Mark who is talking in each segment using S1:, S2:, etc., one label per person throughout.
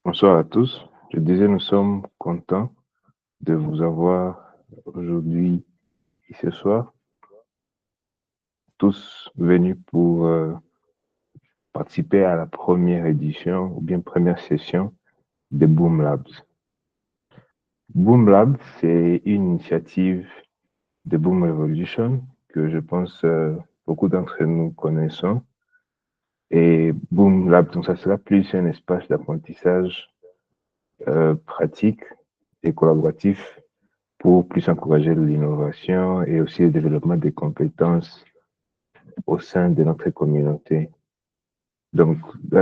S1: Bonsoir à tous. Je disais, nous sommes contents de vous avoir aujourd'hui et ce soir, tous venus pour participer à la première édition ou bien première session de Boom Labs. Boom Labs, c'est une initiative de Boom Revolution que je pense beaucoup d'entre nous connaissons. Et Boom Labs, donc ça sera plus un espace d'apprentissage pratique et collaboratif pour plus encourager l'innovation et aussi le développement des compétences au sein de notre communauté. Donc,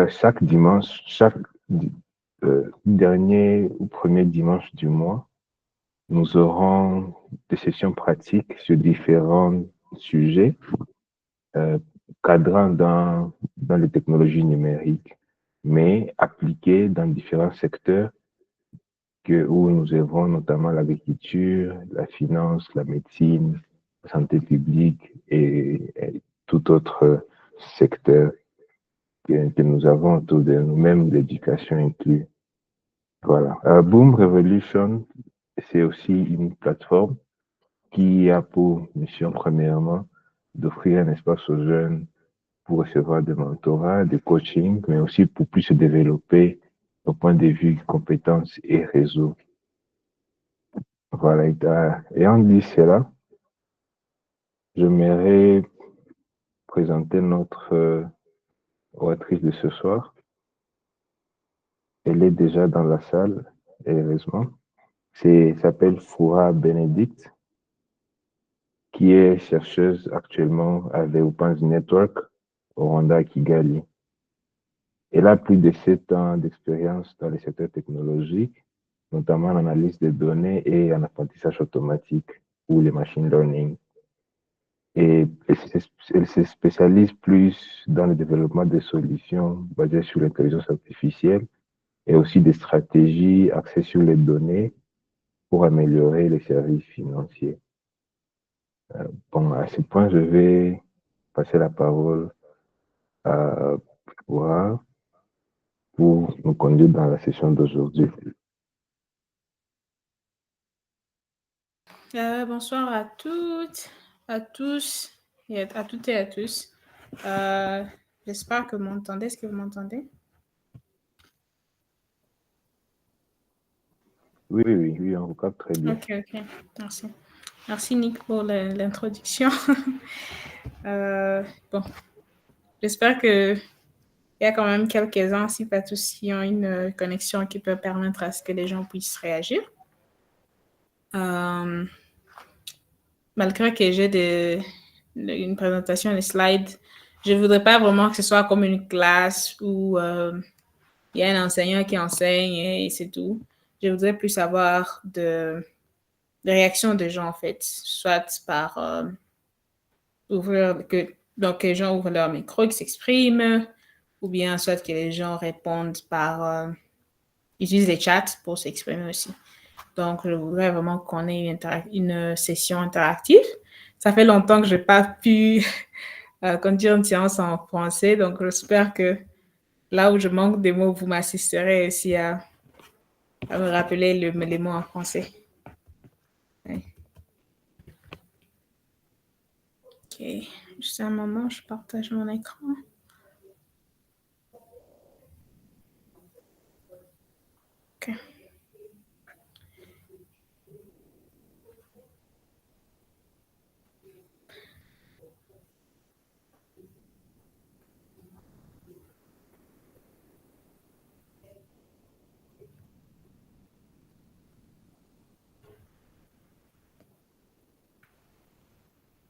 S1: chaque dimanche, chaque dernier ou premier dimanche du mois, nous aurons des sessions pratiques sur différents sujets cadrant dans les technologies numériques, mais appliquées dans différents secteurs où nous œuvrons, notamment l'agriculture, la finance, la médecine, la santé publique et tout autre secteur que nous avons autour de nous, même l'éducation inclue. Voilà. Boom Revolution, c'est aussi une plateforme qui a pour mission, premièrement, d'offrir un espace aux jeunes pour recevoir des mentorats, des coachings, mais aussi pour plus se développer au point de vue compétences et réseaux. Voilà, et en dit cela, j'aimerais présenter notre oratrice de ce soir. Elle est déjà dans la salle, heureusement. S'appelle Foura Benedict, qui est chercheuse actuellement à Veopanzi Network au Rwanda à Kigali. Elle a plus de 7 ans d'expérience dans le secteur technologique, notamment en analyse de données et en apprentissage automatique ou le machine learning. Et elle se spécialise plus dans le développement de solutions basées sur l'intelligence artificielle et aussi des stratégies axées sur les données pour améliorer les services financiers. Bon, à ce point, je vais passer la parole à Laura pour nous conduire dans la session d'aujourd'hui.
S2: Bonsoir à toutes, à tous, et à toutes et à tous. J'espère que vous m'entendez. Est-ce que vous m'entendez?
S1: Oui, on vous capte très bien.
S2: Ok, merci. Merci Nick pour l'introduction. Bon, j'espère que il y a quand même quelques-uns, si pas tous, qui ont une connexion qui peut permettre à ce que les gens puissent réagir. Malgré que j'ai une présentation, des slides, je ne voudrais pas vraiment que ce soit comme une classe où il y a un enseignant qui enseigne et c'est tout. Je voudrais plus avoir de réactions de gens, en fait, soit par donc que les gens ouvrent leur micro, qu'ils s'expriment, ou bien soit que les gens répondent par utilisent les chats pour s'exprimer aussi. Donc, je voudrais vraiment qu'on ait une session interactive. Ça fait longtemps que je n'ai pas pu conduire une séance en français, donc j'espère que là où je manque des mots, vous m'assisterez aussi à me rappeler les mots en français. Ouais. Ok, juste un moment, je partage mon écran. Ok.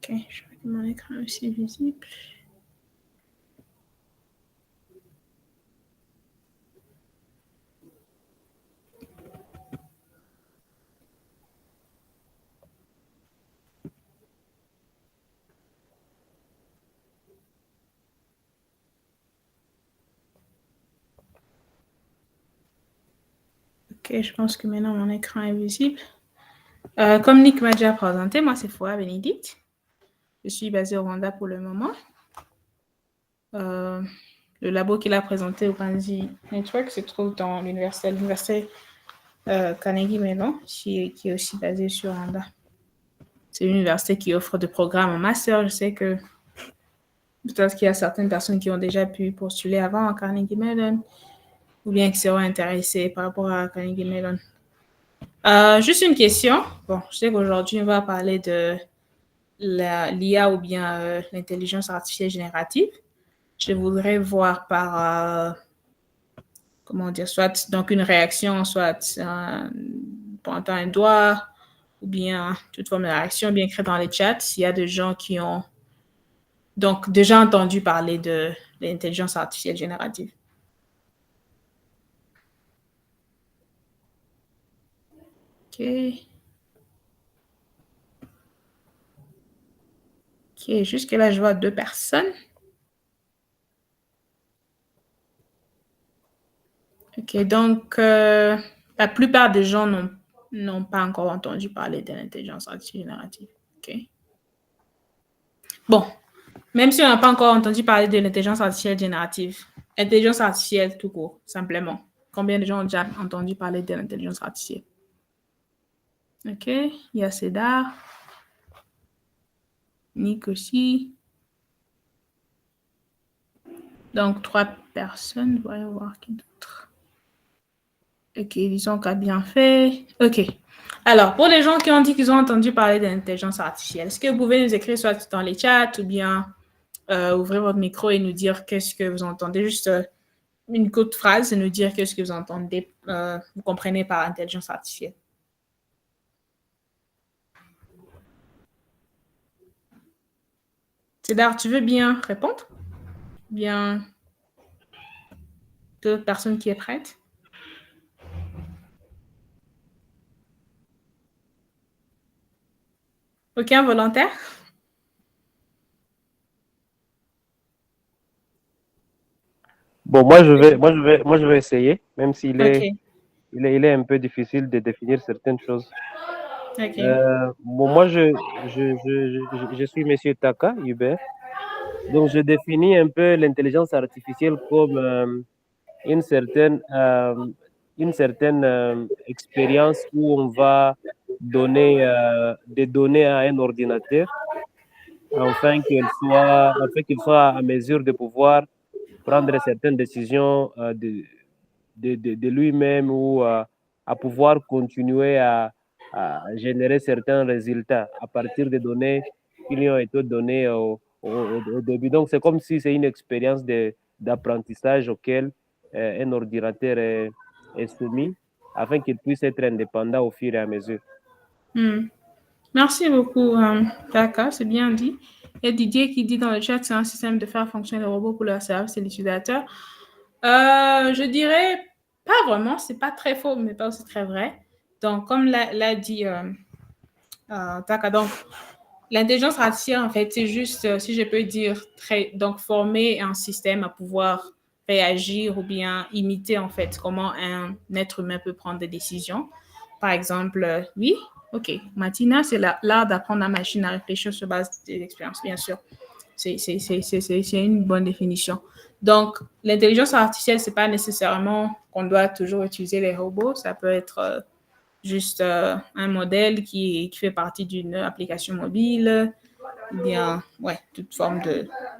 S2: Ok, je veux que mon écran est aussi visible. Ok, je pense que maintenant mon écran est visible. Comme Nick m'a déjà présenté, moi c'est Foura Bénédicte. Je suis basée au Rwanda pour le moment. le labo qu'il a présenté au Panzi Network se trouve dans l'université Carnegie Mellon, qui est aussi basée sur Rwanda. C'est une université qui offre des programmes en master. Je sais que peut-être qu'il y a certaines personnes qui ont déjà pu postuler avant à Carnegie Mellon ou bien qui seront intéressées par rapport à Carnegie Mellon. Juste une question. Bon, je sais qu'aujourd'hui, on va parler de l'IA ou bien l'intelligence artificielle générative. Je voudrais voir par, comment dire, soit donc une réaction, soit pointant un doigt, ou bien toute forme de réaction, bien écrit dans les chats, s'il y a des gens qui ont donc déjà entendu parler de l'intelligence artificielle générative. OK. OK, jusque-là, je vois 2 personnes. OK, donc la plupart des gens n'ont pas encore entendu parler de l'intelligence artificielle générative. OK. Bon, même si on n'a pas encore entendu parler de l'intelligence artificielle générative, intelligence artificielle tout court, simplement. Combien de gens ont déjà entendu parler de l'intelligence artificielle? OK, il y a Cédar. Nick aussi. Donc, 3 personnes. Voyons voir qui d'autre. OK, disons qu'a bien fait. OK. Alors, pour les gens qui ont dit qu'ils ont entendu parler de l'intelligence artificielle, est-ce que vous pouvez nous écrire soit dans les chats ou bien ouvrir votre micro et nous dire qu'est-ce que vous entendez? Juste une courte phrase et nous dire qu'est-ce que vous entendez, vous comprenez par intelligence artificielle. Cédar, tu veux bien répondre? Bien, d'autres personnes qui est prête? Aucun volontaire?
S3: Bon, moi, je vais essayer, même s'il est,
S2: OK.
S3: il est un peu difficile de définir certaines choses.
S2: OK.
S3: Bon, moi, je suis Monsieur Taka, Hubert. Donc, je définis un peu l'intelligence artificielle comme une certaine, expérience où on va donner des données à un ordinateur afin qu'il soit à mesure de pouvoir prendre certaines décisions de lui-même ou à pouvoir continuer à générer certains résultats à partir des données qui lui ont été données au début. Donc, c'est comme si c'est une expérience d'apprentissage auquel un ordinateur est soumis afin qu'il puisse être indépendant au fur et à mesure.
S2: Merci beaucoup, Taka, c'est bien dit. Il y a Didier qui dit dans le chat que c'est un système de faire fonctionner les robots pour leur service et l'utilisateur. Je dirais pas vraiment, c'est pas très faux, mais pas aussi très vrai. Donc, comme l'a dit Taka, donc l'intelligence artificielle, en fait, c'est juste, si je peux dire, donc former un système à pouvoir réagir ou bien imiter, en fait, comment un être humain peut prendre des décisions. Par exemple, oui, OK, Matina, c'est l'art d'apprendre la machine à réfléchir sur base des expériences, bien sûr. C'est une bonne définition. Donc, l'intelligence artificielle, c'est pas nécessairement qu'on doit toujours utiliser les robots. Ça peut être juste un modèle qui fait partie d'une application mobile, ou bien, ouais, toute forme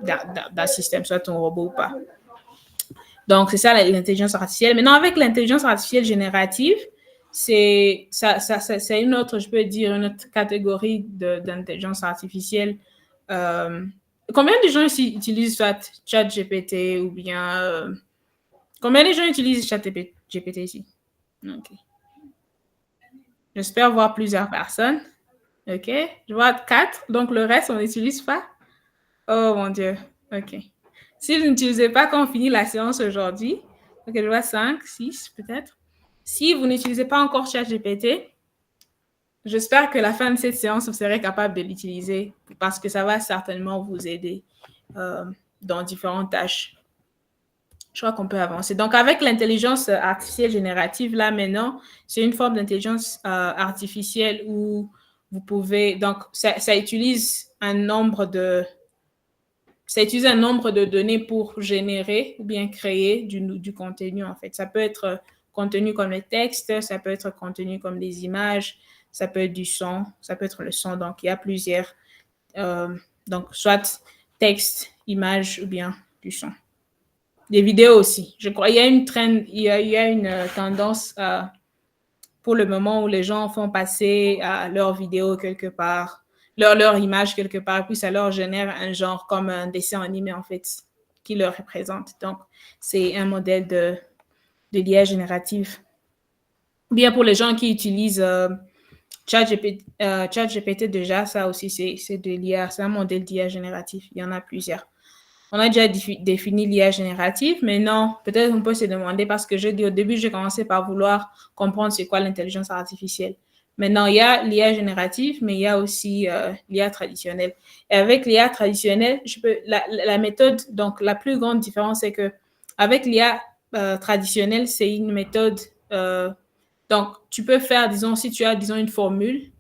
S2: d'un système, soit un robot ou pas. Donc, c'est ça l'intelligence artificielle. Maintenant, avec l'intelligence artificielle générative, c'est une autre, je peux dire, une autre catégorie d'intelligence artificielle. Combien de gens ici utilisent soit ChatGPT ou bien... combien de gens utilisent ChatGPT ici? OK. J'espère voir plusieurs personnes. OK. Je vois 4. Donc, le reste, on n'utilise pas. Oh, mon Dieu. OK. Si vous n'utilisez pas quand on finit la séance aujourd'hui, OK, je vois 5, 6 peut-être. Si vous n'utilisez pas encore ChatGPT, j'espère que la fin de cette séance, vous serez capable de l'utiliser parce que ça va certainement vous aider dans différentes tâches. Je crois qu'on peut avancer. Donc, avec l'intelligence artificielle générative, là, maintenant, c'est une forme d'intelligence artificielle où vous pouvez... Donc, ça utilise un nombre de... ça utilise un nombre de données pour générer ou bien créer du contenu, en fait. Ça peut être contenu comme le texte, ça peut être contenu comme des images, ça peut être du son, ça peut être le son. Donc, il y a plusieurs, donc soit texte, image ou bien du son. Des vidéos aussi. Je crois il y a une tendance pour le moment où les gens font passer leur vidéo quelque part, leur image quelque part, puis ça leur génère un genre comme un dessin animé, en fait, qui leur représente. Donc, c'est un modèle de l'IA générative. Bien pour les gens qui utilisent ChatGPT, déjà, ça aussi, c'est de l'IA, c'est un modèle d'IA génératif. Il y en a plusieurs. On a déjà défini l'IA générative, mais non, peut-être on peut se demander, parce que j'ai dit au début, j'ai commencé par vouloir comprendre c'est quoi l'intelligence artificielle. Maintenant, il y a l'IA générative, mais il y a aussi l'IA traditionnelle. Et avec l'IA traditionnelle, la méthode, donc la plus grande différence, c'est que avec l'IA traditionnelle, c'est une méthode, donc tu peux faire, disons, si tu as, disons, une formule,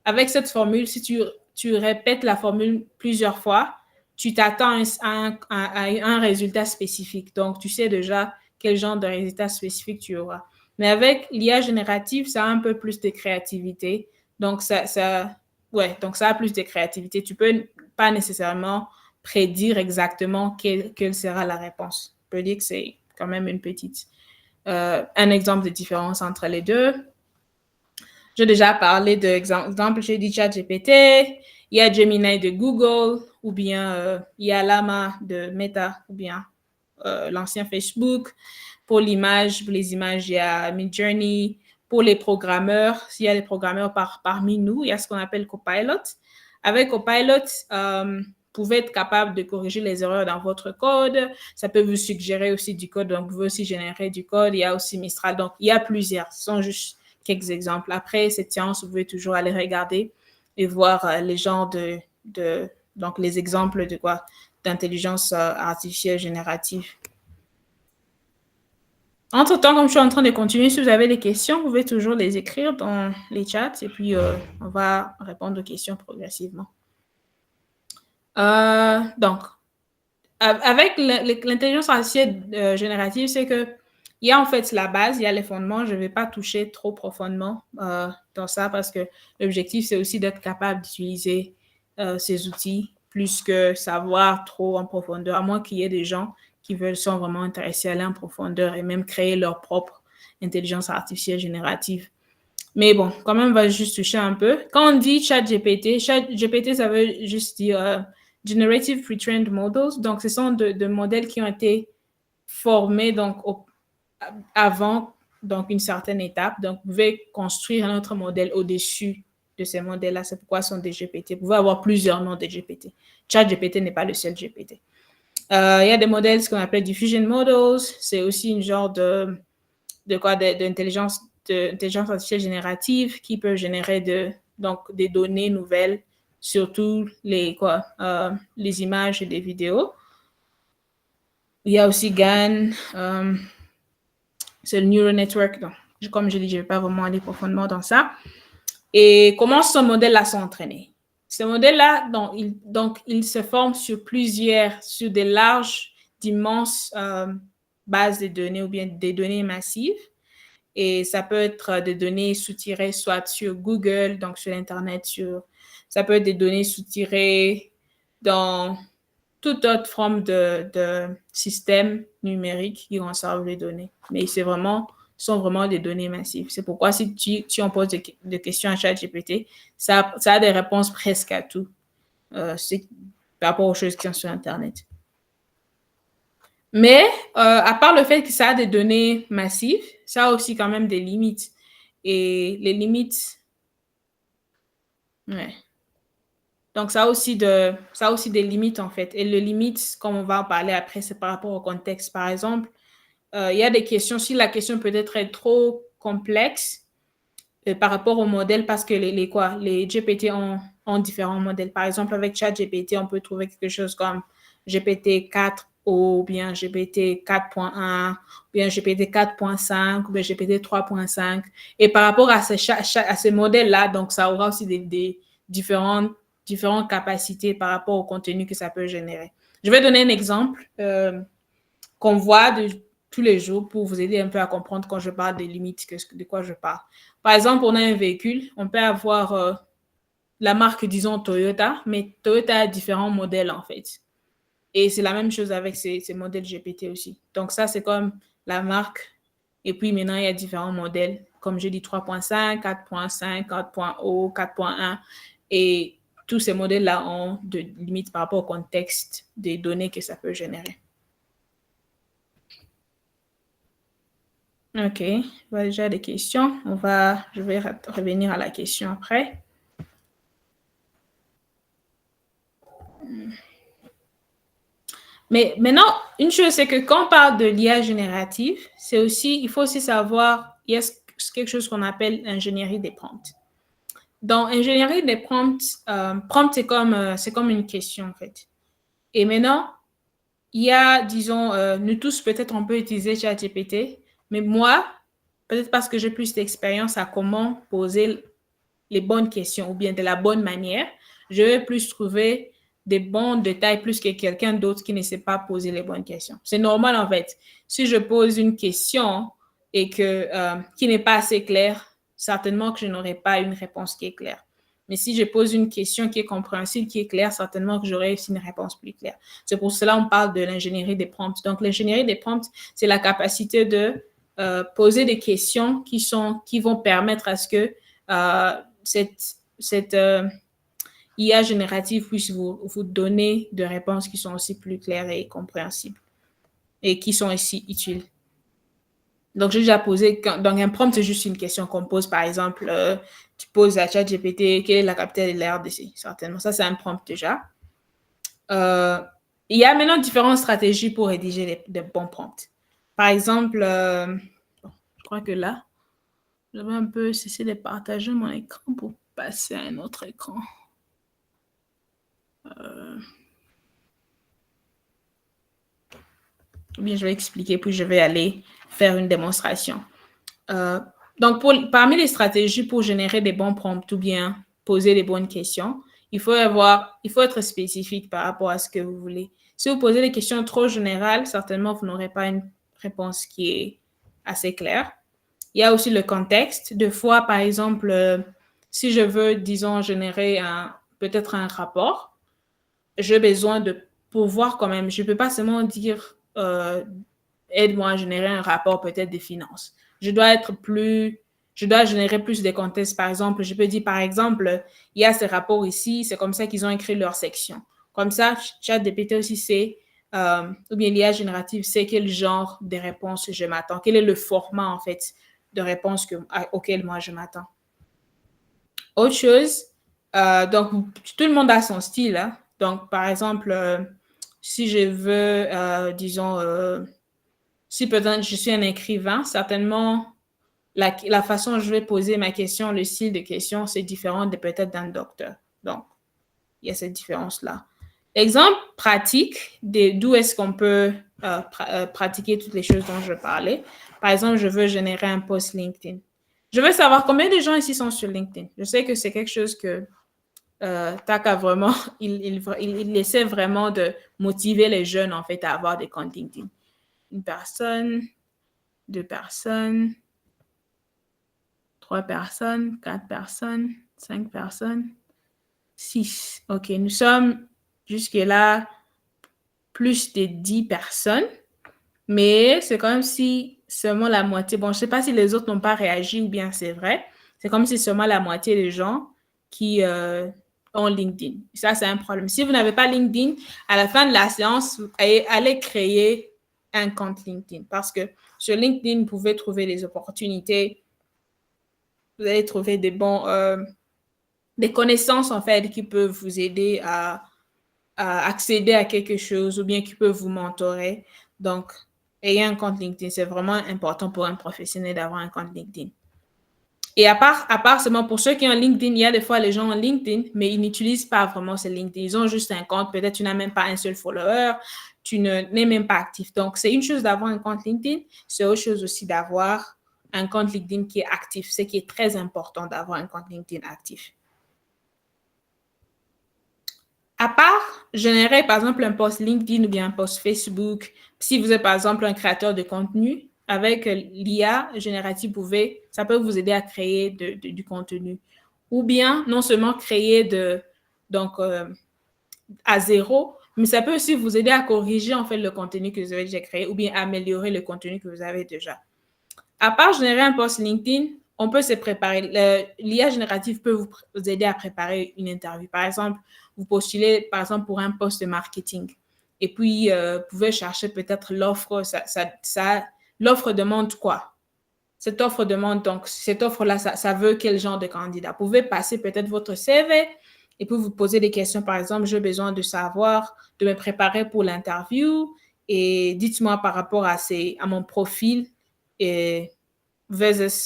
S2: avec cette formule, si tu répètes la formule plusieurs fois, tu t'attends à un résultat spécifique. Donc, tu sais déjà quel genre de résultat spécifique tu auras. Mais avec l'IA générative, ça a un peu plus de créativité. Donc, ça a plus de créativité. Tu peux pas nécessairement prédire exactement quelle sera la réponse. Je peux dire que c'est quand même un exemple de différence entre les deux. J'ai déjà parlé d'exemple, j'ai dit ChatGPT, il y a Gemini de Google, ou bien il y a Llama de Meta, ou bien l'ancien Facebook. Pour les images, il y a Midjourney. Pour les programmeurs, s'il y a des programmeurs parmi nous, il y a ce qu'on appelle Copilot. Avec Copilot, vous pouvez être capable de corriger les erreurs dans votre code. Ça peut vous suggérer aussi du code, donc vous pouvez aussi générer du code. Il y a aussi Mistral, donc il y a plusieurs. Ce sont juste quelques exemples. Après cette séance, vous pouvez toujours aller regarder et voir les genres donc les exemples de quoi d'intelligence artificielle générative. Entre-temps, comme je suis en train de continuer, si vous avez des questions, vous pouvez toujours les écrire dans les chats et puis on va répondre aux questions progressivement. Donc, avec l'intelligence artificielle générative, c'est que il y a en fait la base, il y a les fondements. Je ne vais pas toucher trop profondément dans ça parce que l'objectif, c'est aussi d'être capable d'utiliser ces outils plus que savoir trop en profondeur, à moins qu'il y ait des gens qui sont vraiment intéressés à aller en profondeur et même créer leur propre intelligence artificielle générative. Mais bon, quand même, on va juste toucher un peu. Quand on dit ChatGPT, ça veut juste dire Generative Pre-trained Models. Donc, ce sont de modèles qui ont été formés donc, avant donc, une certaine étape. Donc, vous pouvez construire un autre modèle au-dessus de ces modèles-là. C'est pourquoi ce sont des GPT. Vous pouvez avoir plusieurs noms de GPT. ChatGPT n'est pas le seul GPT. Il y a des modèles, ce qu'on appelle diffusion models. C'est aussi une genre d'intelligence artificielle générative qui peut générer donc des données nouvelles, surtout les images et les vidéos. Il y a aussi GAN, c'est le Neural Network. Donc, comme je dis, je ne vais pas vraiment aller profondément dans ça. Et comment ce modèle-là sont entraînés? Ce modèle-là, il se forme sur des larges, d'immenses bases de données ou bien des données massives. Et ça peut être des données soutirées soit sur Google, donc sur Internet, ça peut être des données soutirées dans toute autre forme de système numérique qui conserve les données. Mais sont vraiment des données massives. C'est pourquoi si tu en poses des questions à ChatGPT, ça a des réponses presque à tout par rapport aux choses qui sont sur Internet. Mais à part le fait que ça a des données massives, ça a aussi quand même des limites. Et les limites... Ouais. Donc, ça a aussi des limites, en fait. Et les limites, comme on va en parler après, c'est par rapport au contexte. Par exemple, il y a des questions, si la question peut être trop complexe par rapport au modèle, parce que les GPT ont différents modèles. Par exemple, avec ChatGPT, on peut trouver quelque chose comme GPT-4 ou bien GPT 4.1, ou bien GPT 4.5, ou bien GPT 3.5. Et par rapport à ces modèles-là, donc ça aura aussi des différentes capacités par rapport au contenu que ça peut générer. Je vais donner un exemple qu'on voit de tous les jours pour vous aider un peu à comprendre quand je parle des limites, de quoi je parle. Par exemple, on a un véhicule, on peut avoir la marque, disons, Toyota, mais Toyota a différents modèles, en fait. Et c'est la même chose avec ces modèles GPT aussi. Donc ça, c'est comme la marque. Et puis maintenant, il y a différents modèles. Comme j'ai dit, 3.5, 4.5, 4.0, 4.1. Et tous ces modèles-là ont de limites par rapport au contexte des données que ça peut générer. OK, voilà déjà des questions. Je vais revenir à la question après. Mais maintenant, une chose, c'est que quand on parle de l'IA générative, il faut aussi savoir, il y a quelque chose qu'on appelle ingénierie des prompts. Dans ingénierie des prompts, prompt, c'est comme une question, en fait. Et maintenant, il y a, disons, nous tous, peut-être, on peut utiliser ChatGPT, mais moi, peut-être parce que j'ai plus d'expérience à comment poser les bonnes questions ou bien de la bonne manière, je vais plus trouver des bons détails plus que quelqu'un d'autre qui ne sait pas poser les bonnes questions. C'est normal, en fait. Si je pose une question et qui n'est pas assez claire, certainement que je n'aurai pas une réponse qui est claire. Mais si je pose une question qui est compréhensible, qui est claire, certainement que j'aurai aussi une réponse plus claire. C'est pour cela qu'on parle de l'ingénierie des prompts. Donc, l'ingénierie des prompts, c'est la capacité de poser des questions qui vont permettre à ce que cette IA générative puisse vous donner des réponses qui sont aussi plus claires et compréhensibles et qui sont aussi utiles. Donc, j'ai déjà posé, donc un prompt, c'est juste une question qu'on pose, par exemple, tu poses à ChatGPT, quelle est la capitale de la RDC? Certainement, ça, c'est un prompt déjà. Il y a maintenant différentes stratégies pour rédiger des bons prompts. Par exemple, je crois que là, je vais un peu cesser de partager mon écran pour passer à un autre écran. Ou bien je vais expliquer, puis je vais aller faire une démonstration. Donc, parmi les stratégies pour générer des bons prompts ou bien poser les bonnes questions, il faut être spécifique par rapport à ce que vous voulez. Si vous posez des questions trop générales, certainement, vous n'aurez pas une réponse qui est assez claire. Il y a aussi le contexte. Des fois, par exemple, si je veux, disons, générer peut-être un rapport, j'ai besoin de pouvoir quand même, je ne peux pas seulement dire aide-moi à générer un rapport peut-être des finances. Je dois générer plus de contexte. Par exemple, je peux dire, par exemple, il y a ces rapports ici, c'est comme ça qu'ils ont écrit leur section. Comme ça, ChatGPT aussi sait, ou bien l'IA générative sait quel genre de réponse je m'attends, quel est le format, en fait, de réponse auquel moi je m'attends. Autre chose, donc, tout le monde a son style. Hein? Donc, par exemple, si je veux, disons, si peut-être je suis un écrivain, certainement, la façon dont je vais poser ma question, le style de question, c'est différent de peut-être d'un docteur. Donc, il y a cette différence-là. Exemple pratique d'où est-ce qu'on peut pratiquer toutes les choses dont je parlais. Par exemple, je veux générer un post LinkedIn. Je veux savoir combien de gens ici sont sur LinkedIn. Je sais que c'est quelque chose que Taka vraiment, il essaie vraiment de motiver les jeunes en fait à avoir des comptes LinkedIn. Une personne, 2 personnes, 3 personnes, 4 personnes, 5 personnes, 6. OK, nous sommes jusque-là plus de 10 personnes, mais c'est comme si seulement la moitié, bon, je ne sais pas si les autres n'ont pas réagi ou bien c'est vrai, c'est comme si seulement la moitié des gens qui ont LinkedIn. Ça, c'est un problème. Si vous n'avez pas LinkedIn, à la fin de la séance, allez créer un compte LinkedIn parce que sur LinkedIn, vous pouvez trouver des opportunités, vous allez trouver des connaissances en fait qui peuvent vous aider à accéder à quelque chose ou bien qui peuvent vous mentorer. Donc, ayez un compte LinkedIn. C'est vraiment important pour un professionnel d'avoir un compte LinkedIn. Et à part seulement pour ceux qui ont LinkedIn, il y a des fois les gens ont LinkedIn, mais ils n'utilisent pas vraiment ce LinkedIn. Ils ont juste un compte. Peut-être tu n'as même pas un seul follower. Tu n'es même pas actif. Donc, c'est une chose d'avoir un compte LinkedIn. C'est autre chose aussi d'avoir un compte LinkedIn qui est actif. C'est qui est très important d'avoir un compte LinkedIn actif. À part générer, par exemple, un post LinkedIn ou bien un post Facebook, si vous êtes, par exemple, un créateur de contenu, avec l'IA générative, ça peut vous aider à créer du contenu. Ou bien, non seulement créer à zéro, mais ça peut aussi vous aider à corriger, en fait, le contenu que vous avez déjà créé ou bien améliorer le contenu que vous avez déjà. À part générer un post LinkedIn, on peut se préparer. L'IA générative peut vous aider à préparer une interview. Par exemple, vous postulez, par exemple, pour un poste de marketing. Et puis, vous pouvez chercher peut-être l'offre. L'offre demande quoi? Cette offre demande, donc, cette offre-là, ça veut quel genre de candidat? Vous pouvez passer peut-être votre CV et puis vous poser des questions. Par exemple, j'ai besoin de savoir, de me préparer pour l'interview et dites-moi par rapport à mon profil et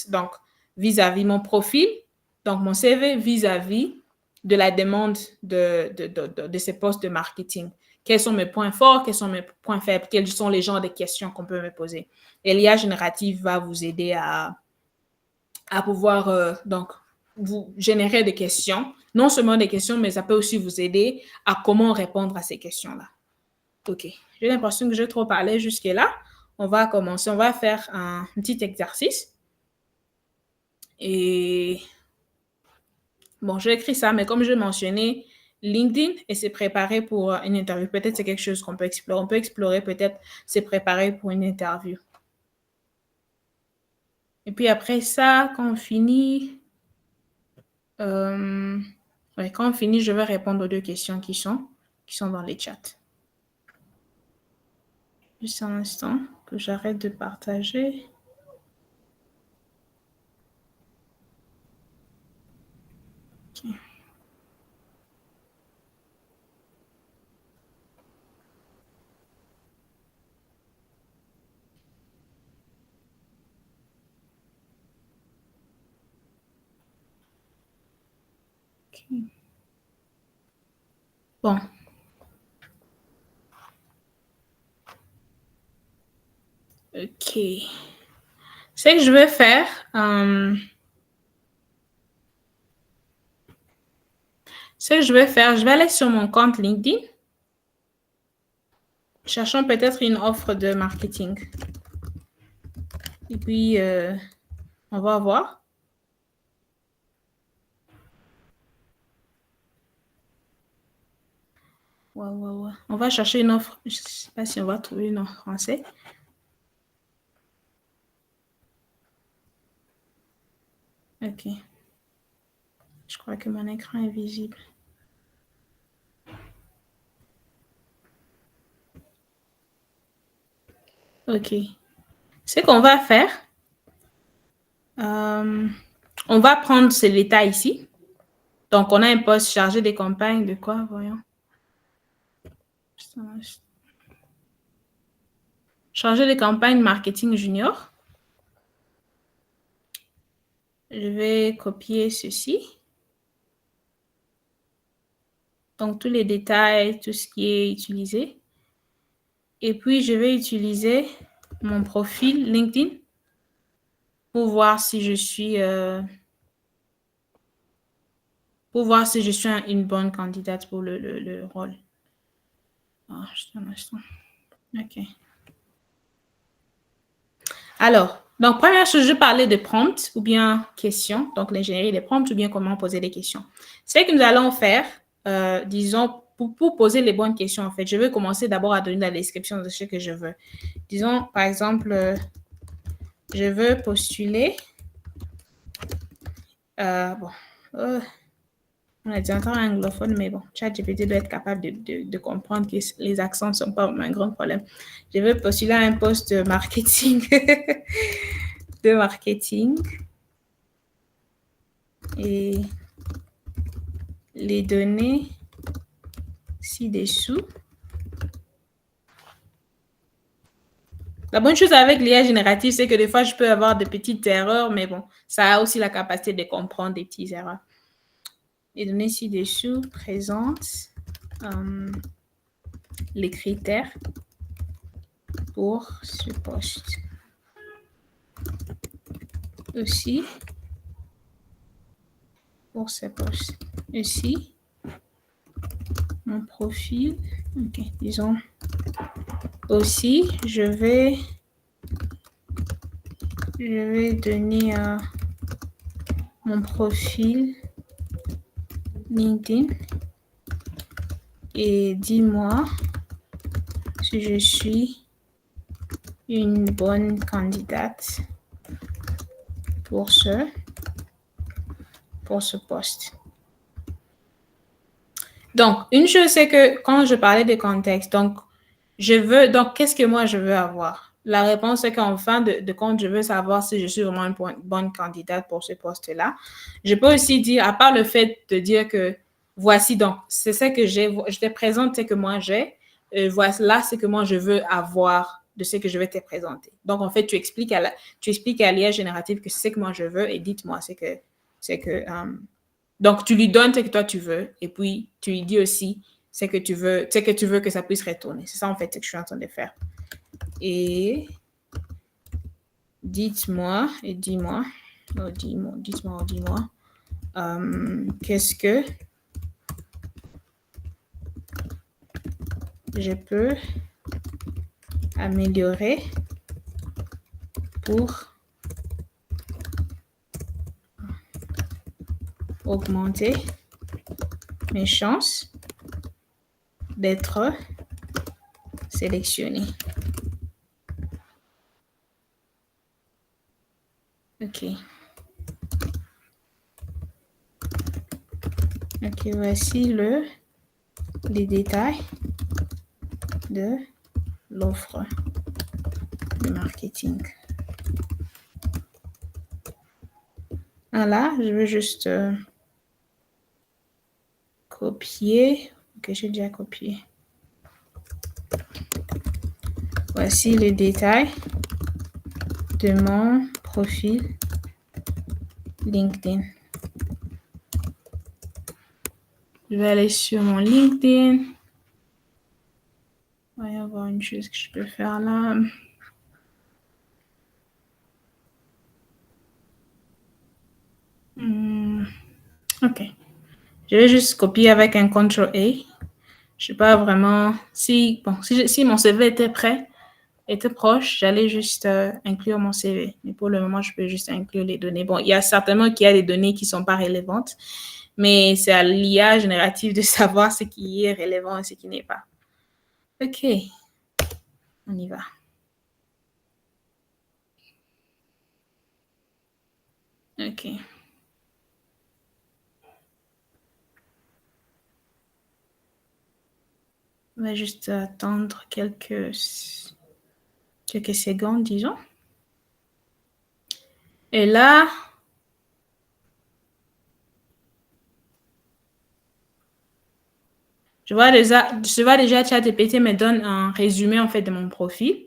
S2: donc vis-à-vis mon profil, donc mon CV vis-à-vis de la demande de ces postes de marketing. Quels sont mes points forts, quels sont mes points faibles, quels sont les genres de questions qu'on peut me poser. Et l'IA générative va vous aider à pouvoir donc vous générer des questions, non seulement des questions, mais ça peut aussi vous aider à comment répondre à ces questions-là. OK. J'ai l'impression que j'ai trop parlé jusque-là. On va commencer. On va faire un petit exercice. Et bon, j'ai écrit ça, mais comme je mentionnais, LinkedIn et se préparer pour une interview. Peut-être c'est quelque chose qu'on peut explorer. On peut explorer peut-être se préparer pour une interview. Et puis après ça, quand on finit, je vais répondre aux 2 questions qui sont dans les chats. Juste un instant que j'arrête de partager. Okay. Okay. Bon. OK. Ce que je vais faire, je vais aller sur mon compte LinkedIn. Cherchons peut-être une offre de marketing. Et puis, on va voir. Ouais. On va chercher une offre. Je ne sais pas si on va trouver une offre français. OK. Je crois que mon écran est visible. OK. Ce qu'on va faire, on va prendre ce l'état ici. Donc, on a un poste chargé des campagnes de quoi, voyons. Chargé des campagnes marketing junior. Je vais copier ceci. Donc, tous les détails, tout ce qui est utilisé. Et puis, je vais utiliser mon profil LinkedIn pour voir si je suis une bonne candidate pour le rôle. Ah, juste un instant. OK. Alors, donc, première chose, je parlais de prompt ou bien question, donc l'ingénierie des prompts ou bien comment poser des questions. C'est que nous allons faire, disons, pour poser les bonnes questions, en fait, je vais commencer d'abord à donner la description de ce que je veux. Disons, par exemple, je veux postuler. On a dit encore anglophone, mais bon, ChatGPT doit être capable de comprendre que les accents ne sont pas un grand problème. Je veux postuler à un poste de marketing. de marketing. Et les données ci-dessous. La bonne chose avec l'IA générative, c'est que des fois, je peux avoir de petites erreurs, mais bon, ça a aussi la capacité de comprendre des petites erreurs. Les données ci-dessous présentent les critères pour ce poste. Aussi, pour ce poste. Ici, mon profil. OK, disons. Aussi, je vais donner mon profil LinkedIn et dis-moi si je suis une bonne candidate pour ce poste. Donc, une chose, c'est que quand je parlais de contexte, donc, qu'est-ce que moi je veux avoir? La réponse est qu'en fin de compte, je veux savoir si je suis vraiment une bonne candidate pour ce poste-là. Je peux aussi dire, à part le fait de dire que voici, donc, c'est ça que j'ai, je te présente ce que moi j'ai, voilà ce que moi je veux avoir de ce que je vais te présenter. Donc, en fait, tu expliques à l'IA générative que c'est ce que moi je veux et dites-moi donc, tu lui donnes ce que toi tu veux et puis tu lui dis aussi ce que tu veux que ça puisse retourner. C'est ça, en fait, ce que je suis en train de faire. Et dis-moi, qu'est-ce que je peux améliorer pour augmenter mes chances d'être sélectionné. OK. OK, voici les détails de l'offre de marketing. Voilà, je vais juste copier. Ok, j'ai déjà copié. Voici les détails de mon profil LinkedIn. Je vais aller sur mon LinkedIn. Il va y avoir une chose que je peux faire là. OK. Je vais juste copier avec un CTRL-A. Je sais pas vraiment si mon CV était prêt, était proche, j'allais juste inclure mon CV. Mais pour le moment, je peux juste inclure les données. Bon, il y a certainement qu'il y a des données qui sont pas relevantes, mais c'est à l'IA générative de savoir ce qui est relevant et ce qui n'est pas. OK. On y va. OK. On va juste attendre quelques secondes, disons. Et là, je vois déjà ChatGPT me donne un résumé en fait de mon profil.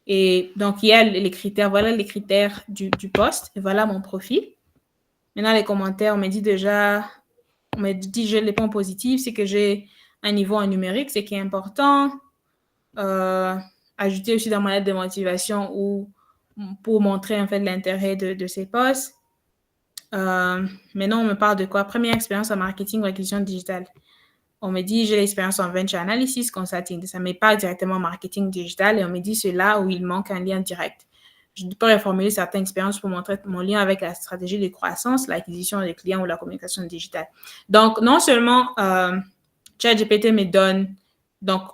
S2: Et donc, il y a les critères, voilà les critères du poste, et voilà mon profil. Maintenant, les commentaires, on me dit, je les points positifs, c'est que j'ai un niveau en numérique, ce qui est important. Ajouter aussi dans ma lettre de motivation ou pour montrer en fait l'intérêt de ces postes. Maintenant, on me parle de quoi? Première expérience en marketing ou acquisition digitale. On me dit, j'ai l'expérience en venture analysis, consulting. Ça ne met pas directement marketing digital et on me dit c'est là où il manque un lien direct. Je peux reformuler certaines expériences pour montrer mon lien avec la stratégie de croissance, l'acquisition des clients ou la communication digitale. Donc, non seulement ChatGPT me donne, donc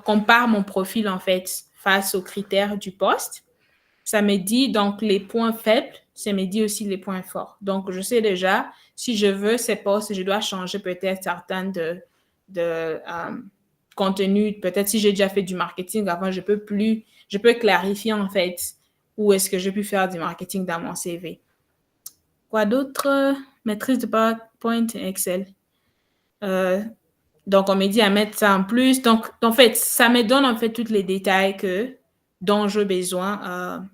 S2: compare mon profil en fait face aux critères du poste. Ça me dit donc les points faibles, ça me dit aussi les points forts. Donc, je sais déjà, si je veux ces postes, je dois changer peut-être certains de contenu. Peut-être si j'ai déjà fait du marketing avant, je peux clarifier en fait où est-ce que j'ai pu faire du marketing dans mon CV. Quoi d'autre? Maîtrise de PowerPoint et Excel. Donc, on me dit à mettre ça en plus. Donc, en fait, ça me donne en fait tous les détails dont j'ai besoin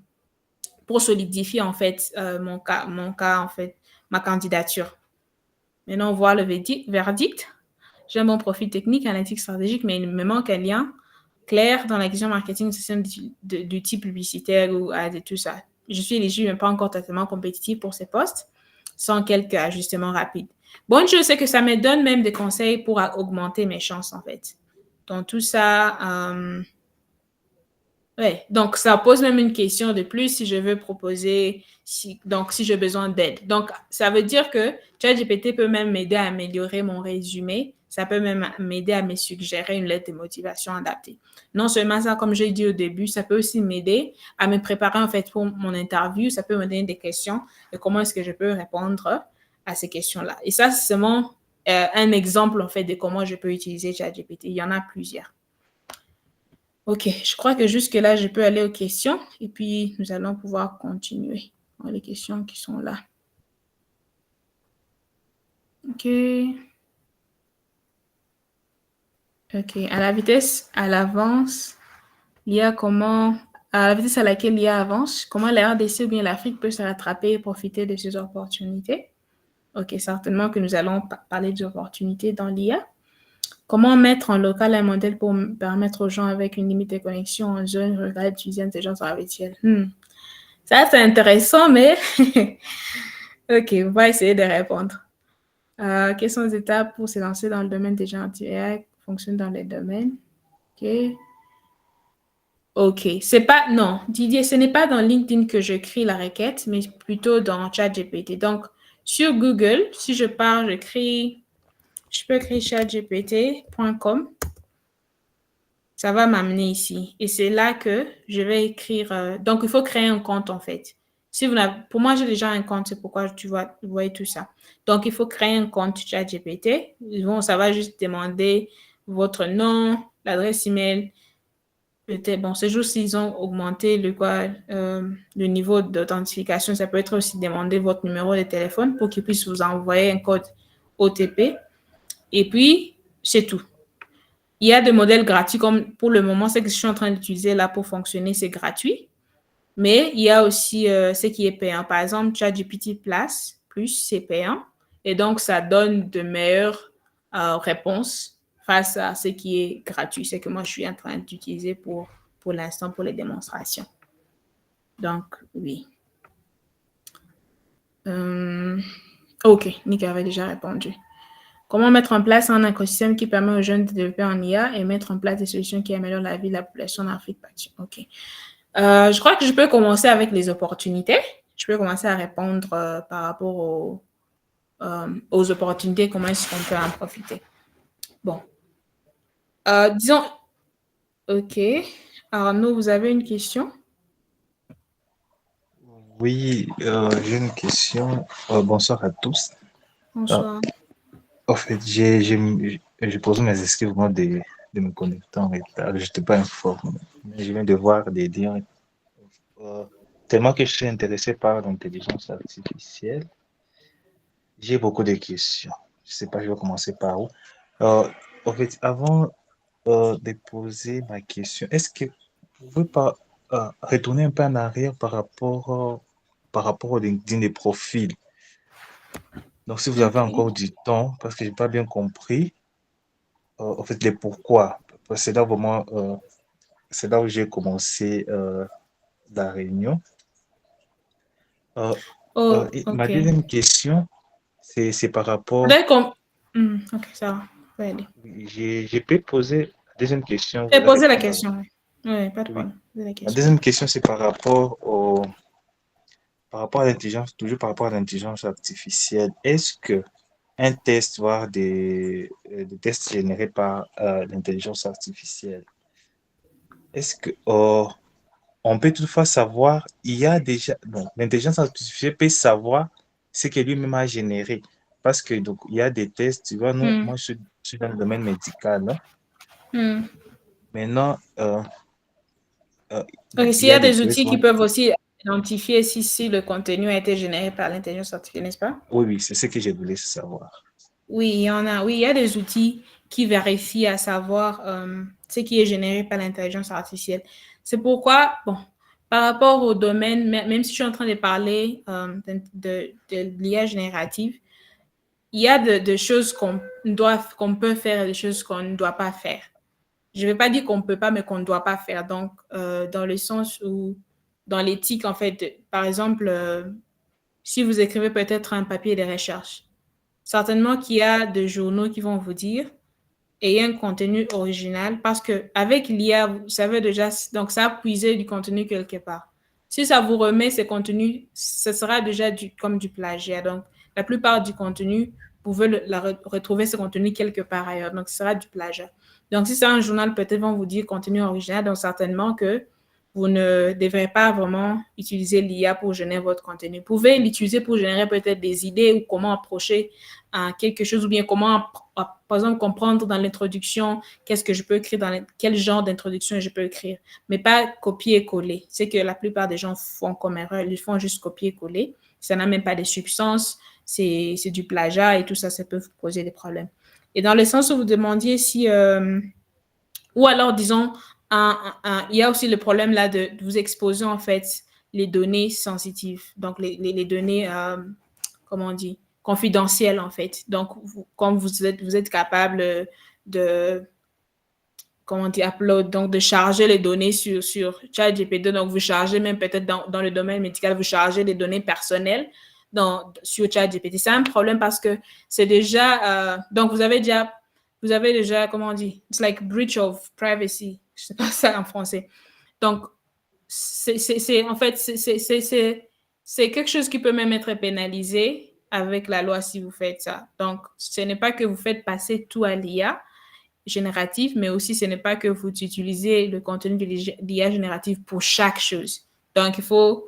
S2: pour solidifier en fait mon cas en fait, ma candidature. Maintenant, on voit le verdict. J'ai un bon profil technique, analytique, stratégique, mais il me manque un lien clair dans la question marketing du type publicitaire ou de tout ça. Je suis éligible, mais pas encore totalement compétitive pour ces postes, sans quelques ajustements rapides. Bonne chose, c'est que ça me donne même des conseils pour augmenter mes chances, en fait. Donc, tout ça, ouais. Donc, ça pose même une question de plus si je veux proposer, donc si j'ai besoin d'aide. Donc, ça veut dire que ChatGPT peut même m'aider à améliorer mon résumé. Ça peut même m'aider à me suggérer une lettre de motivation adaptée. Non seulement ça, comme j'ai dit au début, ça peut aussi m'aider à me préparer en fait pour mon interview. Ça peut me donner des questions de comment est-ce que je peux répondre à ces questions-là. Et ça, c'est seulement un exemple en fait de comment je peux utiliser ChatGPT. Il y en a plusieurs. Ok, je crois que jusque-là, je peux aller aux questions et puis nous allons pouvoir continuer dans les questions qui sont là. Ok. Ok, à la vitesse à l'avance, à la vitesse à laquelle l'IA avance, comment la RDC ou bien l'Afrique peut se rattraper et profiter de ces opportunités? Ok, certainement que nous allons parler des opportunités dans l'IA. Comment mettre en local un modèle pour permettre aux gens avec une limite de connexion en zone rurale d'utiliser l'intelligence artificielle? Ça, c'est intéressant, mais ok, on va essayer de répondre. Quelles sont les étapes pour se lancer dans le domaine des genres AI fonctionne dans les domaines? Ok. Ok, c'est pas, non, Didier, ce n'est pas dans LinkedIn que je crée la requête, mais plutôt dans ChatGPT. Donc, sur Google, si je pars, je peux créer chatgpt.com. Ça va m'amener ici. Et c'est là que je vais écrire. Donc, il faut créer un compte, en fait. Si vous n'avez, pour moi, j'ai déjà un compte, c'est pourquoi vous voyez tout ça. Donc, il faut créer un compte ChatGPT. Bon, ça va juste demander votre nom, l'adresse email. Peut-être, bon, ces jours-ci, ils ont augmenté le niveau d'authentification. Ça peut être aussi demander votre numéro de téléphone pour qu'ils puissent vous envoyer un code OTP. Et puis, c'est tout. Il y a des modèles gratuits, comme pour le moment, ce que je suis en train d'utiliser là pour fonctionner, c'est gratuit. Mais il y a aussi ce qui est payant. Par exemple, ChatGPT Plus, c'est payant. Et donc, ça donne de meilleures réponses face à ce qui est gratuit. C'est que moi, je suis en train d'utiliser pour l'instant pour les démonstrations. Donc, oui. Ok, Nick avait déjà répondu. Comment mettre en place un écosystème qui permet aux jeunes de développer en IA et mettre en place des solutions qui améliorent la vie de la population en Afrique? Ok. Je crois que je peux commencer avec les opportunités. Je peux commencer à répondre par rapport aux opportunités, comment est-ce qu'on peut en profiter. Bon. Disons, ok. Arnaud, vous avez une question?
S4: Oui, j'ai une question. Bonsoir à tous.
S2: Bonsoir.
S4: En fait, j'ai posé mes excuses moi, de me connecter en retard. Je n'étais pas informé. Mais je viens de voir des liens. Tellement que je suis intéressé par l'intelligence artificielle, j'ai beaucoup de questions. Je ne sais pas, je vais commencer par où. En fait, avant de poser ma question, est-ce que vous pouvez pas retourner un peu en arrière par rapport au LinkedIn des profils? Donc, si vous avez encore du temps, parce que je n'ai pas bien compris, en fait, les pourquoi. C'est là vraiment, c'est là où j'ai commencé la réunion. Et
S2: Ok.
S4: ma deuxième question, c'est par rapport.
S2: Ok, ça va. Faut y aller.
S4: J'ai pu poser la deuxième question. Vous
S2: Et
S4: allez
S2: posez la
S4: répondre.
S2: question. Oui, pas de
S4: Oui.
S2: problème. Posez la
S4: Ma
S2: question.
S4: deuxième question, c'est par rapport à l'intelligence, toujours par rapport à l'intelligence artificielle. Est-ce que un test, voire des tests générés par l'intelligence artificielle, est-ce que on peut toutefois savoir, il y a déjà, bon, l'intelligence artificielle peut savoir ce que lui-même a généré. Parce que donc, il y a des tests, tu vois, non, moi je suis dans le domaine médical. Hein. Maintenant,
S2: Ok,
S4: il
S2: s'il
S4: y
S2: y
S4: a
S2: a
S4: des
S2: des
S4: tests.
S2: outils qui peuvent aussi identifier si le contenu a été généré par l'intelligence artificielle, n'est-ce pas?
S4: Oui, oui, c'est ce que je voulais savoir.
S2: Oui, il y en a. Oui, il y a des outils qui vérifient à savoir ce qui est généré par l'intelligence artificielle. C'est pourquoi, bon, par rapport au domaine, même si je suis en train de parler de l'IA générative, il y a de choses qu'on peut faire et des choses qu'on ne doit pas faire. Je ne vais pas dire qu'on ne peut pas, mais qu'on ne doit pas faire. Donc, dans le sens où, dans l'éthique, en fait, par exemple, si vous écrivez peut-être un papier de recherche, certainement qu'il y a des journaux qui vont vous dire ayez un contenu original parce qu'avec l'IA, vous savez déjà, donc ça a puisé du contenu quelque part. Si ça vous remet ces contenus, ce sera déjà comme du plagiat. Donc, la plupart du contenu, vous pouvez retrouver ce contenu quelque part ailleurs. Donc, ce sera du plagiat. Donc, si c'est un journal, peut-être vont vous dire contenu original, donc certainement que vous ne devrez pas vraiment utiliser l'IA pour générer votre contenu. Vous pouvez l'utiliser pour générer peut-être des idées ou comment approcher quelque chose ou bien comment, par exemple, comprendre dans l'introduction qu'est-ce que je peux écrire, quel genre d'introduction je peux écrire, mais pas copier-coller. C'est que la plupart des gens font comme erreur, ils font juste copier-coller. Ça n'a même pas de substance, c'est du plagiat et tout ça, ça peut vous poser des problèmes. Et dans le sens où vous demandiez si, ou alors disons, il y a aussi le problème là de vous exposer en fait les données sensitives, donc les données, comment on dit, confidentielles en fait. Donc, comme vous êtes capable de, comment dire, upload, donc de charger les données sur ChatGPT, donc vous chargez même peut-être dans le domaine médical, vous chargez des données personnelles sur ChatGPT. C'est un problème parce que c'est déjà, donc vous avez déjà, comment on dit, it's like breach of privacy. Je sais pas ça en français. Donc, en fait, c'est quelque chose qui peut même être pénalisé avec la loi si vous faites ça. Donc, ce n'est pas que vous faites passer tout à l'IA générative, mais aussi ce n'est pas que vous utilisez le contenu de l'IA générative pour chaque chose. Donc, il faut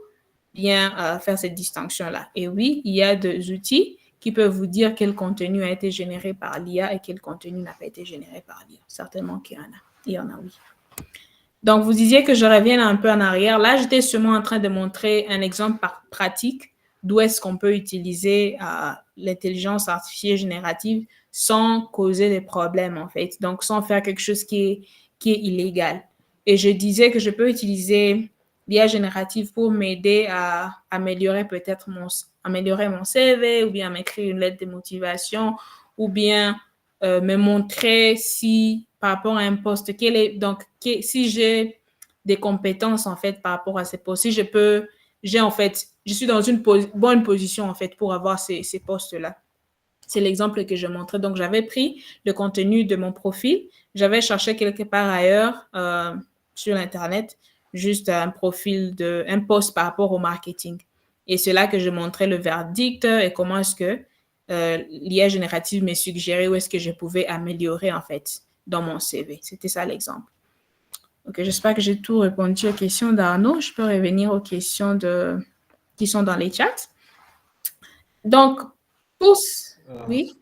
S2: bien faire cette distinction-là. Et oui, il y a des outils qui peuvent vous dire quel contenu a été généré par l'IA et quel contenu n'a pas été généré par l'IA. Certainement qu'il y en a. Il y en a, oui. Donc, vous disiez que je revienne un peu en arrière. Là, j'étais seulement en train de montrer un exemple pratique d'où est-ce qu'on peut utiliser l'intelligence artificielle générative sans causer des problèmes, en fait. Donc, sans faire quelque chose qui est illégal. Et je disais que je peux utiliser l'IA générative pour m'aider à améliorer peut-être améliorer mon CV ou bien m'écrire une lettre de motivation ou bien me montrer si par rapport à un poste, si j'ai des compétences en fait par rapport à ces postes, si je suis dans une bonne position en fait pour avoir ces postes-là. C'est l'exemple que je montrais. Donc, j'avais pris le contenu de mon profil, j'avais cherché quelque part ailleurs sur Internet, juste un post par rapport au marketing. Et c'est là que je montrais le verdict et comment est-ce que l'IA générative me suggérait où est-ce que je pouvais améliorer en fait dans mon CV. C'était ça l'exemple. Ok, j'espère que j'ai tout répondu aux questions d'Arnaud. Je peux revenir aux questions qui sont dans les chats. Donc, oui.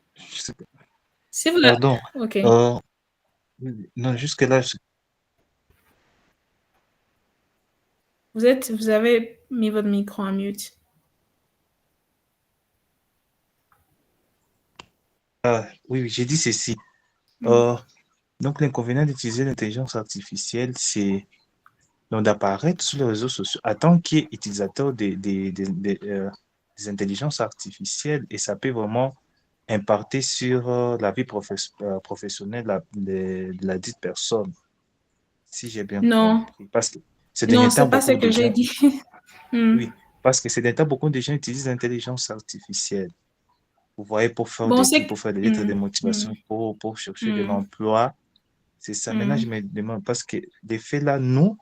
S2: Si vous
S4: Pardon.
S2: Ok.
S4: Non, jusque-là,
S2: Vous avez mis votre micro en mute.
S4: oui, j'ai dit ceci. Donc, l'inconvénient d'utiliser l'intelligence artificielle, c'est d'apparaître sur les réseaux sociaux en tant qu'utilisateur des intelligences artificielles, et ça peut vraiment impacter sur la vie professionnelle de la dite personne, si j'ai bien
S2: Non,
S4: compris. Parce que ces
S2: non,
S4: derniers temps,
S2: c'est pas ce
S4: beaucoup de
S2: que j'ai
S4: gens,
S2: dit.
S4: oui, parce que ces derniers temps, beaucoup de gens utilisent l'intelligence artificielle. Vous voyez, pour faire
S2: Bon,
S4: des trucs, pour faire des lettres de motivation, pour chercher de l'emploi. C'est ça. Maintenant, je me demande, parce que les faits là, nous,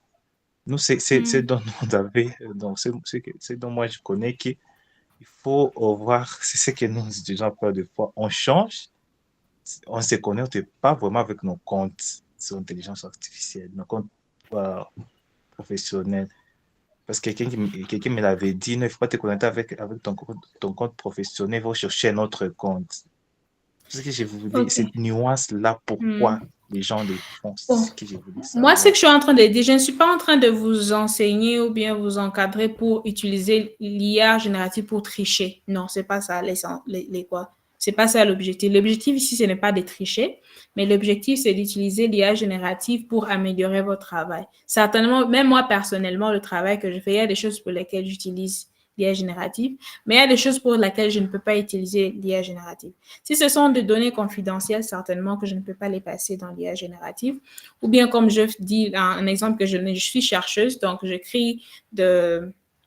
S4: c'est dont nous avons, donc c'est dont moi je connais qu'il faut voir, c'est ce que nous utilisons peur de fois. On change, on se connecte pas vraiment avec nos comptes sur l'intelligence artificielle, nos comptes professionnels. Parce que quelqu'un me l'avait dit, non, il ne faut pas te connecter avec ton compte professionnel, il faut chercher un autre compte. C'est ce que je voulais, cette nuance-là, pourquoi les gens les font, c'est ce que je voulais savoir.
S2: Moi, ce que je suis en train de dire, je ne suis pas en train de vous enseigner ou bien vous encadrer pour utiliser l'IA générative pour tricher. Non, c'est pas ça, c'est pas ça l'objectif. L'objectif ici, ce n'est pas de tricher, mais l'objectif, c'est d'utiliser l'IA générative pour améliorer votre travail. Certainement, même moi, personnellement, le travail que je fais, il y a des choses pour lesquelles j'utilise l'IA générative, mais il y a des choses pour lesquelles je ne peux pas utiliser l'IA générative. Si ce sont des données confidentielles, certainement que je ne peux pas les passer dans l'IA générative. Ou bien, comme je dis, un exemple que je suis chercheuse, donc j'écris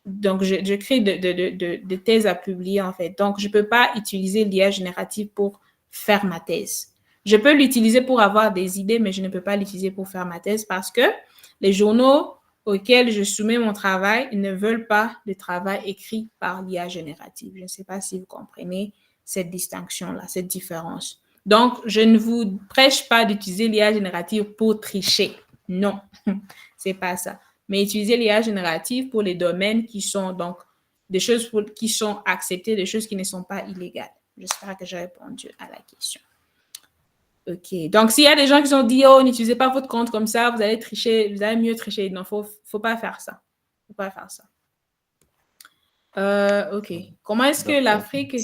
S2: Donc, je crée de thèses à publier, en fait. Donc, je ne peux pas utiliser l'IA générative pour faire ma thèse. Je peux l'utiliser pour avoir des idées, mais je ne peux pas l'utiliser pour faire ma thèse parce que les journaux auxquels je soumets mon travail ne veulent pas de travail écrit par l'IA générative. Je ne sais pas si vous comprenez cette distinction-là, cette différence. Donc, je ne vous prêche pas d'utiliser l'IA générative pour tricher. Non, c'est pas ça. Mais utiliser l'IA générative pour les domaines qui sont donc des choses qui sont acceptées, des choses qui ne sont pas illégales. J'espère que j'ai répondu à la question. OK. Donc, s'il y a des gens qui ont dit, oh, n'utilisez pas votre compte comme ça, vous allez tricher, vous allez mieux tricher. Non, faut pas faire ça. Faut pas faire ça. OK. Comment est-ce que l'Afrique...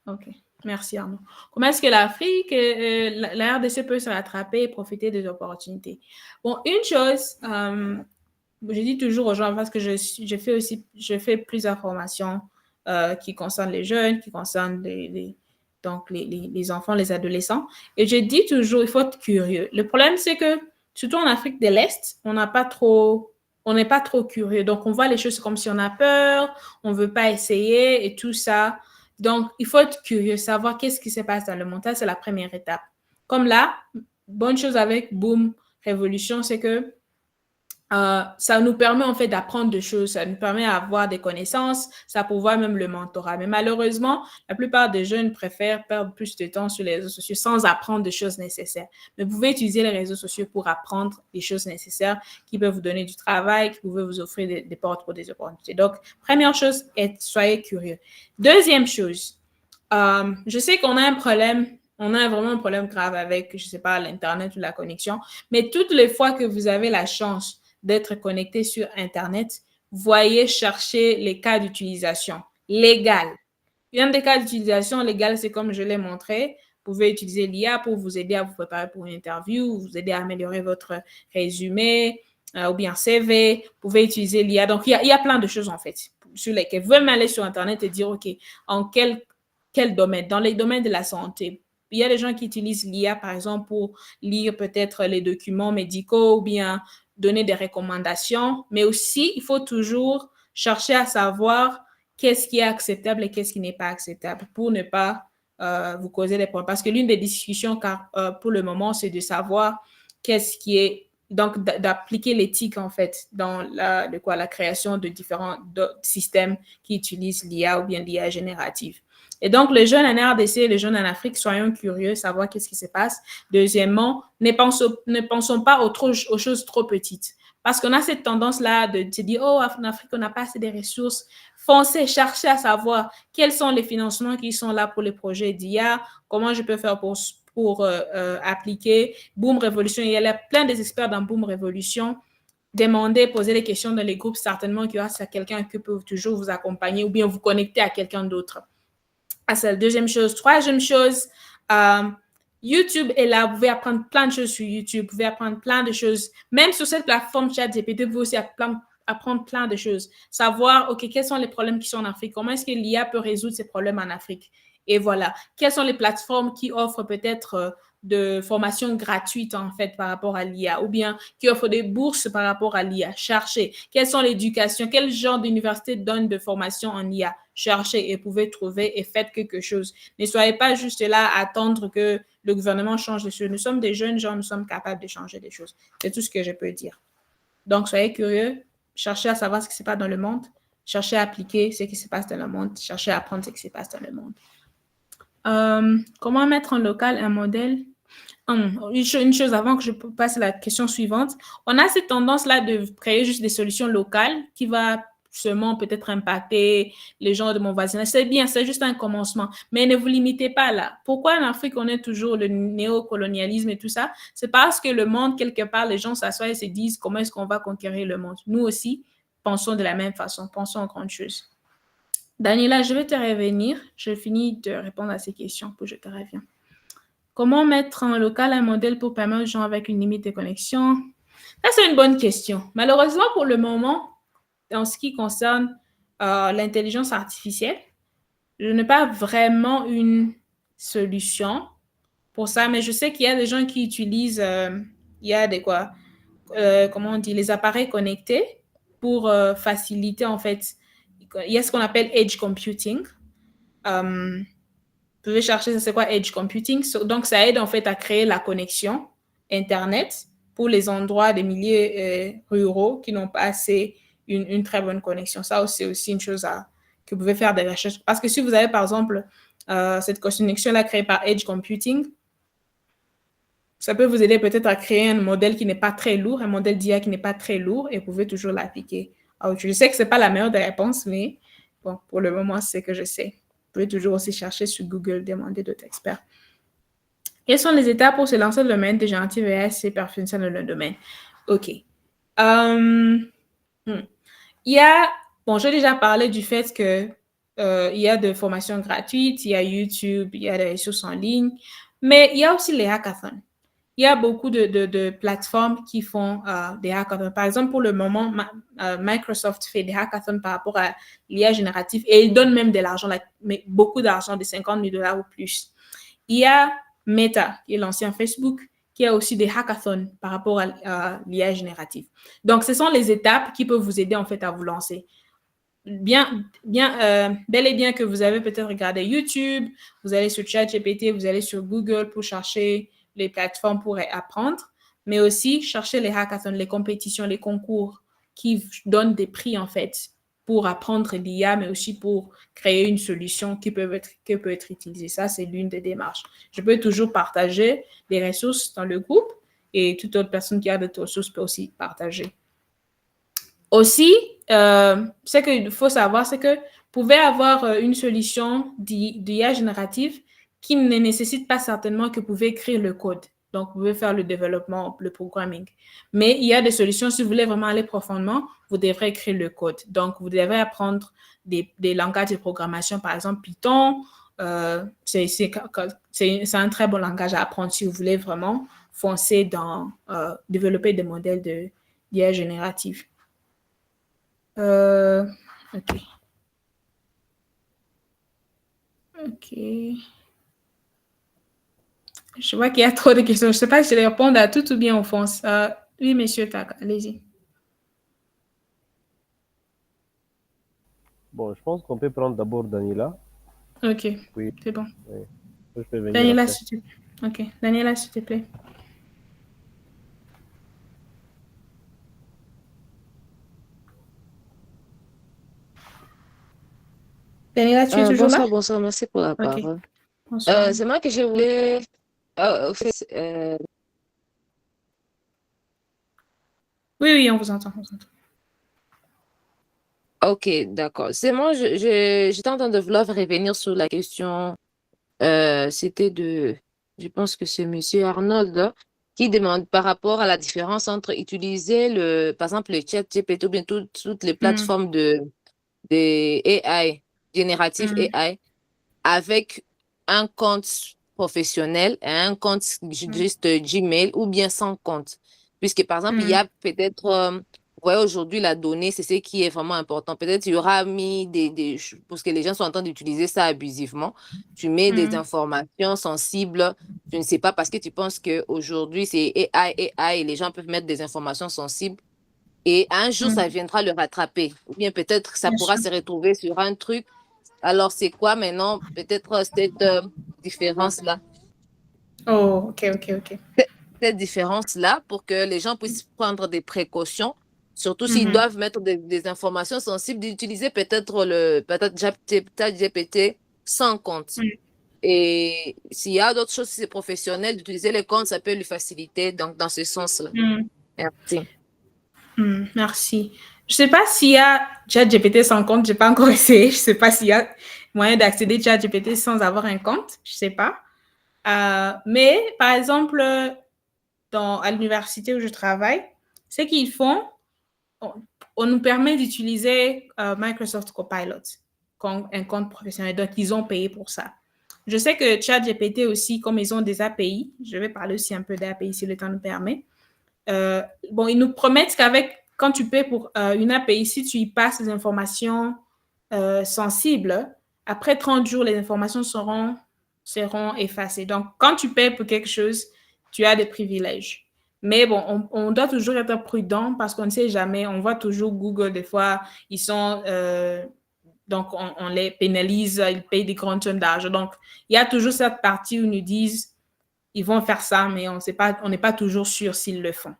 S2: OK. Merci, Arnaud. Comment est-ce que l'Afrique, la RDC peut se rattraper et profiter des opportunités? Bon, une chose, je dis toujours aux gens, parce que je fais plusieurs formations qui concernent les jeunes, qui concernent les enfants, les adolescents. Et je dis toujours, il faut être curieux. Le problème, c'est que, surtout en Afrique de l'Est, on n'est pas trop curieux. Donc, on voit les choses comme si on a peur, on ne veut pas essayer et tout ça. Donc, il faut être curieux, savoir qu'est-ce qui se passe dans le monde. Ça, c'est la première étape. Comme là, bonne chose avec Boom Révolution, c'est que ça nous permet en fait d'apprendre des choses, ça nous permet d'avoir des connaissances, ça pouvoir même le mentorat. Mais malheureusement, la plupart des jeunes préfèrent perdre plus de temps sur les réseaux sociaux sans apprendre des choses nécessaires. Mais vous pouvez utiliser les réseaux sociaux pour apprendre des choses nécessaires qui peuvent vous donner du travail, qui peuvent vous offrir des portes pour des opportunités. Donc, première chose, soyez curieux. Deuxième chose, je sais qu'on a un problème. On a vraiment un problème grave avec, je ne sais pas, l'Internet ou la connexion. Mais toutes les fois que vous avez la chance d'être connecté sur Internet, voyez chercher les cas d'utilisation légales. Un des cas d'utilisation légale, c'est comme je l'ai montré, vous pouvez utiliser l'IA pour vous aider à vous préparer pour une interview, vous aider à améliorer votre résumé ou bien CV. Vous pouvez utiliser l'IA. Donc, il y a plein de choses, en fait, sur lesquelles vous pouvez aller sur Internet et dire, OK, en quel domaine? Dans les domaines de la santé. Il y a des gens qui utilisent l'IA, par exemple, pour lire peut-être les documents médicaux ou bien donner des recommandations, mais aussi, il faut toujours chercher à savoir qu'est-ce qui est acceptable et qu'est-ce qui n'est pas acceptable pour ne pas vous causer des problèmes. Parce que l'une des discussions, pour le moment, c'est de savoir qu'est-ce qui est, donc d'appliquer l'éthique, en fait, dans la création de différents systèmes qui utilisent l'IA ou bien l'IA générative. Et donc, les jeunes en RDC, les jeunes en Afrique, soyons curieux, savoir qu'est-ce qui se passe. Deuxièmement, ne pensons pas aux choses trop petites. Parce qu'on a cette tendance-là de se dire, oh, en Afrique, on n'a pas assez de ressources. Foncez, cherchez à savoir quels sont les financements qui sont là pour les projets d'IA, comment je peux faire pour appliquer Boom Révolution. Il y a plein des experts dans Boom Révolution. Demandez, posez des questions dans les groupes, certainement qu'il y aura quelqu'un qui peut toujours vous accompagner ou bien vous connecter à quelqu'un d'autre. C'est la deuxième chose. Troisième chose, YouTube est là. Vous pouvez apprendre plein de choses sur YouTube. Vous pouvez apprendre plein de choses. Même sur cette plateforme ChatGPT, vous pouvez aussi apprendre plein de choses. Savoir, OK, quels sont les problèmes qui sont en Afrique? Comment est-ce que l'IA peut résoudre ces problèmes en Afrique? Et voilà. Quelles sont les plateformes qui offrent peut-être de formations gratuites, en fait, par rapport à l'IA, ou bien qui offrent des bourses par rapport à l'IA. Cherchez. Quelles sont l'éducation? Quel genre d'université donne de formation en IA? Cherchez et pouvez trouver et faites quelque chose. Ne soyez pas juste là à attendre que le gouvernement change les choses. Nous sommes des jeunes gens, nous sommes capables de changer des choses. C'est tout ce que je peux dire. Donc, soyez curieux. Cherchez à savoir ce qui se passe dans le monde. Cherchez à appliquer ce qui se passe dans le monde. Cherchez à apprendre ce qui se passe dans le monde. Comment mettre en local un modèle? Une chose avant que je passe à la question suivante. On a cette tendance-là de créer juste des solutions locales qui va seulement peut-être impacter les gens de mon voisinage. C'est bien, c'est juste un commencement. Mais ne vous limitez pas là. Pourquoi en Afrique, on est toujours le néocolonialisme et tout ça? C'est parce que le monde, quelque part, les gens s'assoient et se disent comment est-ce qu'on va conquérir le monde. Nous aussi, pensons de la même façon. Pensons aux grandes choses. Daniela, je vais te revenir. Je finis de répondre à ces questions, puis je te reviens. Comment mettre en local un modèle pour permettre aux gens avec une limite de connexion? Ça, c'est une bonne question. Malheureusement, pour le moment, en ce qui concerne l'intelligence artificielle, je n'ai pas vraiment une solution pour ça, mais je sais qu'il y a des gens qui utilisent, il y a comment on dit, les appareils connectés pour faciliter, en fait, il y a ce qu'on appelle edge computing. Vous pouvez chercher c'est quoi edge computing. Donc, ça aide en fait à créer la connexion Internet pour les endroits des milieux ruraux qui n'ont pas assez une très bonne connexion. Ça, c'est aussi une chose que vous pouvez faire des recherches. Parce que si vous avez, par exemple, cette connexion-là créée par edge computing, ça peut vous aider peut-être à créer un modèle qui n'est pas très lourd, un modèle d'IA qui n'est pas très lourd, et vous pouvez toujours l'appliquer. Je sais que ce n'est pas la meilleure des réponses, mais bon, pour le moment, c'est ce que je sais. Vous pouvez toujours aussi chercher sur Google, demander d'autres experts. Quelles sont les étapes pour se lancer dans le domaine de générative AI et perfectionner le domaine? OK. Il y a, bon, j'ai déjà parlé du fait que il y a des formations gratuites, il y a YouTube, il y a des ressources en ligne, mais il y a aussi les hackathons. Il y a beaucoup de plateformes qui font des hackathons. Par exemple, pour le moment, Microsoft fait des hackathons par rapport à l'IA générative et ils donnent même de l'argent, mais beaucoup d'argent, de 50 000 $ ou plus. Il y a Meta, qui est l'ancien Facebook, qui a aussi des hackathons par rapport à l'IA générative. Donc, ce sont les étapes qui peuvent vous aider en fait à vous lancer. Bel et bien que vous avez peut-être regardé YouTube, vous allez sur ChatGPT, vous allez sur Google pour chercher les plateformes pour apprendre, mais aussi chercher les hackathons, les compétitions, les concours qui donnent des prix en fait pour apprendre l'IA, mais aussi pour créer une solution qui peut être utilisée. Ça, c'est l'une des démarches. Je peux toujours partager des ressources dans le groupe et toute autre personne qui a d'autres ressources peut aussi partager. Aussi, ce qu'il faut savoir, c'est que vous pouvez avoir une solution d'IA générative qui ne nécessite pas certainement que vous pouvez écrire le code. Donc, vous pouvez faire le développement, le programming. Mais il y a des solutions, si vous voulez vraiment aller profondément, vous devrez écrire le code. Donc, vous devrez apprendre des langages de programmation, par exemple Python. C'est un très bon langage à apprendre si vous voulez vraiment foncer dans développer des modèles d'IA générative. OK. Je vois qu'il y a trop de questions. Je ne sais pas si je les réponds à tout ou bien on fonce. Oui, monsieur Taka, allez-y.
S3: Bon, je pense qu'on peut prendre d'abord Daniela.
S2: OK,
S3: Oui.
S2: C'est bon.
S3: Oui. Je peux venir
S2: Daniela,
S3: après.
S2: s'il te plaît. OK, Daniela, s'il te plaît. Daniela, tu es toujours là?
S5: Bonsoir, merci pour la parole.
S2: Bonsoir.
S5: C'est moi que je voulais...
S2: Oui, on vous entend.
S5: Ok, d'accord. C'est moi, j'étais en train de vouloir revenir sur la question. C'était je pense que c'est monsieur Arnold là, qui demande par rapport à la différence entre utiliser par exemple, le chat GPT ou bien toutes les plateformes de AI, générative AI, avec un compte professionnel et un compte juste Gmail ou bien sans compte. Puisque, par exemple, il y a peut-être, ouais, aujourd'hui, la donnée, c'est ce qui est vraiment important. Peut-être il y aura mis parce que les gens sont en train d'utiliser ça abusivement. Tu mets des informations sensibles, tu ne sais pas parce que tu penses qu'aujourd'hui, c'est AI et les gens peuvent mettre des informations sensibles. Et un jour, ça viendra le rattraper. Ou bien peut-être ça pourra se retrouver sur un truc. Alors, c'est quoi maintenant, peut-être cette différence-là?
S2: Oh, ok.
S5: Cette différence-là pour que les gens puissent prendre des précautions, surtout s'ils doivent mettre des informations sensibles, d'utiliser peut-être ChatGPT sans compte. Et s'il y a d'autres choses, si c'est professionnel, d'utiliser les comptes, ça peut lui faciliter donc, dans ce sens-là. Merci.
S2: Merci. Je ne sais pas s'il y a ChatGPT sans compte, je n'ai pas encore essayé. Je ne sais pas s'il y a moyen d'accéder à ChatGPT sans avoir un compte. Je ne sais pas. Mais, par exemple, à l'université où je travaille, ce qu'ils font, on nous permet d'utiliser Microsoft Copilot comme un compte professionnel. Donc, ils ont payé pour ça. Je sais que ChatGPT aussi, comme ils ont des API, je vais parler aussi un peu d'API si le temps nous permet. Ils nous promettent quand tu payes pour une API, si tu y passes des informations sensibles, après 30 jours, les informations seront effacées. Donc, quand tu payes pour quelque chose, tu as des privilèges. Mais bon, on doit toujours être prudent parce qu'on ne sait jamais. On voit toujours Google, des fois, ils sont Donc, on les pénalise, ils payent des grandes sommes d'argent. Donc, il y a toujours cette partie où ils nous disent, ils vont faire ça, mais on n'est pas toujours sûr s'ils le font.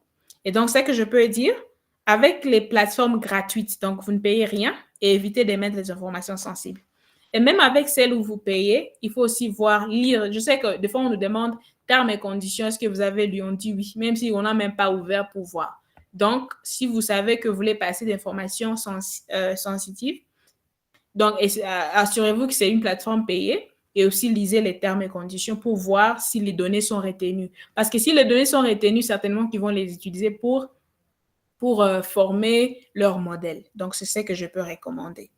S2: Et donc, c'est ce que je peux dire, avec les plateformes gratuites, donc vous ne payez rien et évitez d'émettre des informations sensibles. Et même avec celles où vous payez, il faut aussi voir, lire. Je sais que des fois, on nous demande termes et conditions, est-ce que vous avez lu? On dit oui, même si on n'a même pas ouvert pour voir. Donc, si vous savez que vous voulez passer des informations sensitives, donc assurez-vous que c'est une plateforme payée et aussi lisez les termes et conditions pour voir si les données sont retenues. Parce que si les données sont retenues, certainement qu'ils vont les utiliser pour former leur modèle. Donc, c'est ce que je peux recommander.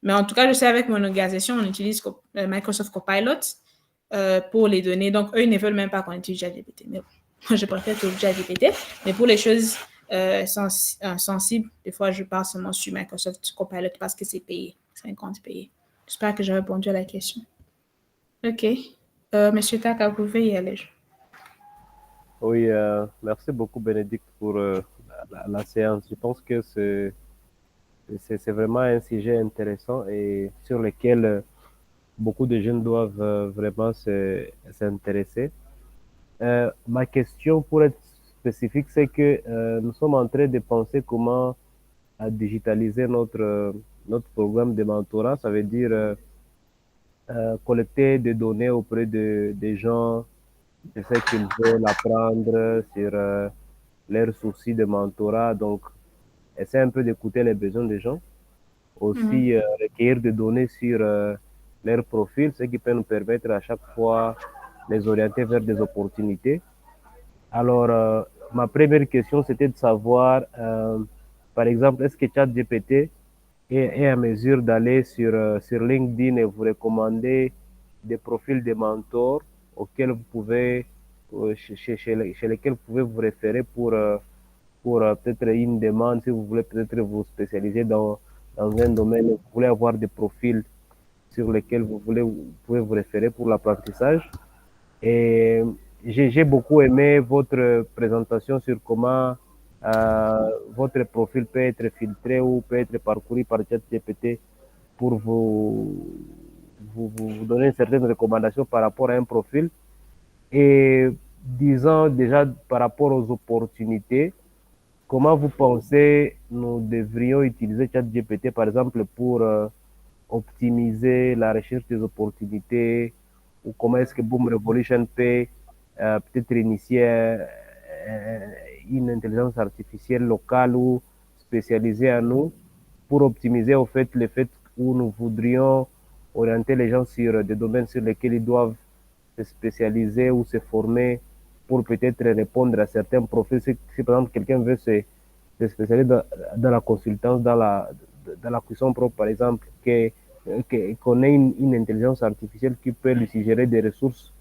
S2: Mais en tout cas, je sais avec mon organisation, on utilise Microsoft Copilot pour les données. Donc, eux, ils ne veulent même pas qu'on utilise ChatGPT. Mais bon, je préfère utiliser ChatGPT. Mais pour les choses sensibles, des fois, je parle seulement sur Microsoft Copilot parce que c'est payé. C'est un compte payé. J'espère que j'ai répondu à la question. OK. Monsieur Taka, vous pouvez y aller.
S3: Oui, merci beaucoup, Bénédicte, pour la séance. Je pense que c'est vraiment un sujet intéressant et sur lequel beaucoup de jeunes doivent vraiment s'intéresser. Ma question, pour être spécifique, c'est que nous sommes en train de penser comment digitaliser notre programme de mentorat. Ça veut dire collecter des données auprès des gens, de ce qu'ils veulent apprendre sur leurs soucis de mentorat. Donc, essayer un peu d'écouter les besoins des gens. Aussi, recueillir des données sur leur profil, ce qui peut nous permettre à chaque fois de les orienter vers des opportunités. Alors, ma première question, c'était de savoir, par exemple, est-ce que ChatGPT est à mesure d'aller sur LinkedIn et vous recommander des profils de mentors auxquels vous pouvez, chez lesquels vous pouvez vous référer pour peut-être une demande, si vous voulez peut-être vous spécialiser dans un domaine, vous voulez avoir des profils sur lesquels vous pouvez vous référer pour l'apprentissage. Et j'ai beaucoup aimé votre présentation sur comment votre profil peut être filtré ou peut être parcouru par ChatGPT pour vous donner une certaine recommandation par rapport à un profil. Et disons déjà par rapport aux opportunités, comment vous pensez nous devrions utiliser ChatGPT par exemple pour optimiser la recherche des opportunités ou comment est-ce que Boom Revolution peut peut-être initier une intelligence artificielle locale ou spécialisée à nous pour optimiser au fait le fait où nous voudrions orienter les gens sur des domaines sur lesquels ils doivent se spécialiser ou se former pour peut-être répondre à certains profils. Si par exemple quelqu'un veut se spécialiser dans la consultance, dans la cuisson propre par exemple, qu'on ait une intelligence artificielle qui peut lui suggérer des ressources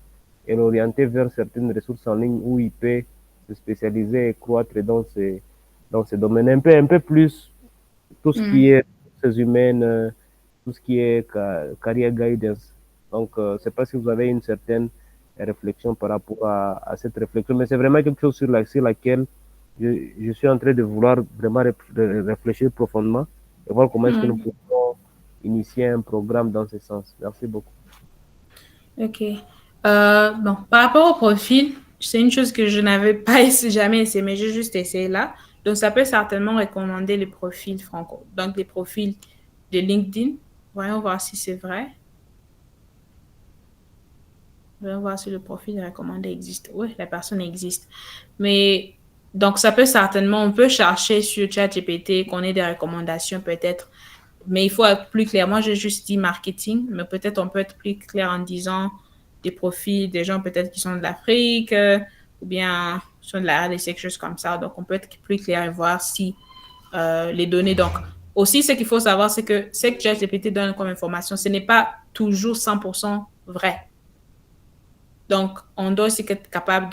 S3: et l'orienter vers certaines ressources en ligne où il peut se spécialiser et croître dans ces domaines. Un peu plus tout ce qui est ressources humaines, tout ce qui est career guidance. Donc, je ne sais pas si vous avez une certaine réflexion par rapport à cette réflexion, mais c'est vraiment quelque chose sur laquelle je suis en train de vouloir vraiment réfléchir profondément et voir comment est-ce que nous pouvons initier un programme dans ce sens. Merci beaucoup.
S2: OK. Bon, par rapport au profil, c'est une chose que je n'avais pas jamais essayé, mais j'ai juste essayé là. Donc, ça peut certainement recommander les profils franco. Donc, les profils de LinkedIn. Voyons voir si c'est vrai. Voyons voir si le profil recommandé existe. Oui, la personne existe. Mais, donc, ça peut certainement, on peut chercher sur ChatGPT qu'on ait des recommandations peut-être. Mais il faut être plus clair. Moi, j'ai juste dit marketing, mais peut-être on peut être plus clair en disant des profils, des gens peut-être qui sont de l'Afrique ou bien sont de la RDC, quelque chose comme ça. Donc, on peut être plus clair et voir si les données. Donc, aussi, ce qu'il faut savoir, c'est que ce que ChatGPT donne comme information, ce n'est pas toujours 100% vrai. Donc, on doit aussi être capable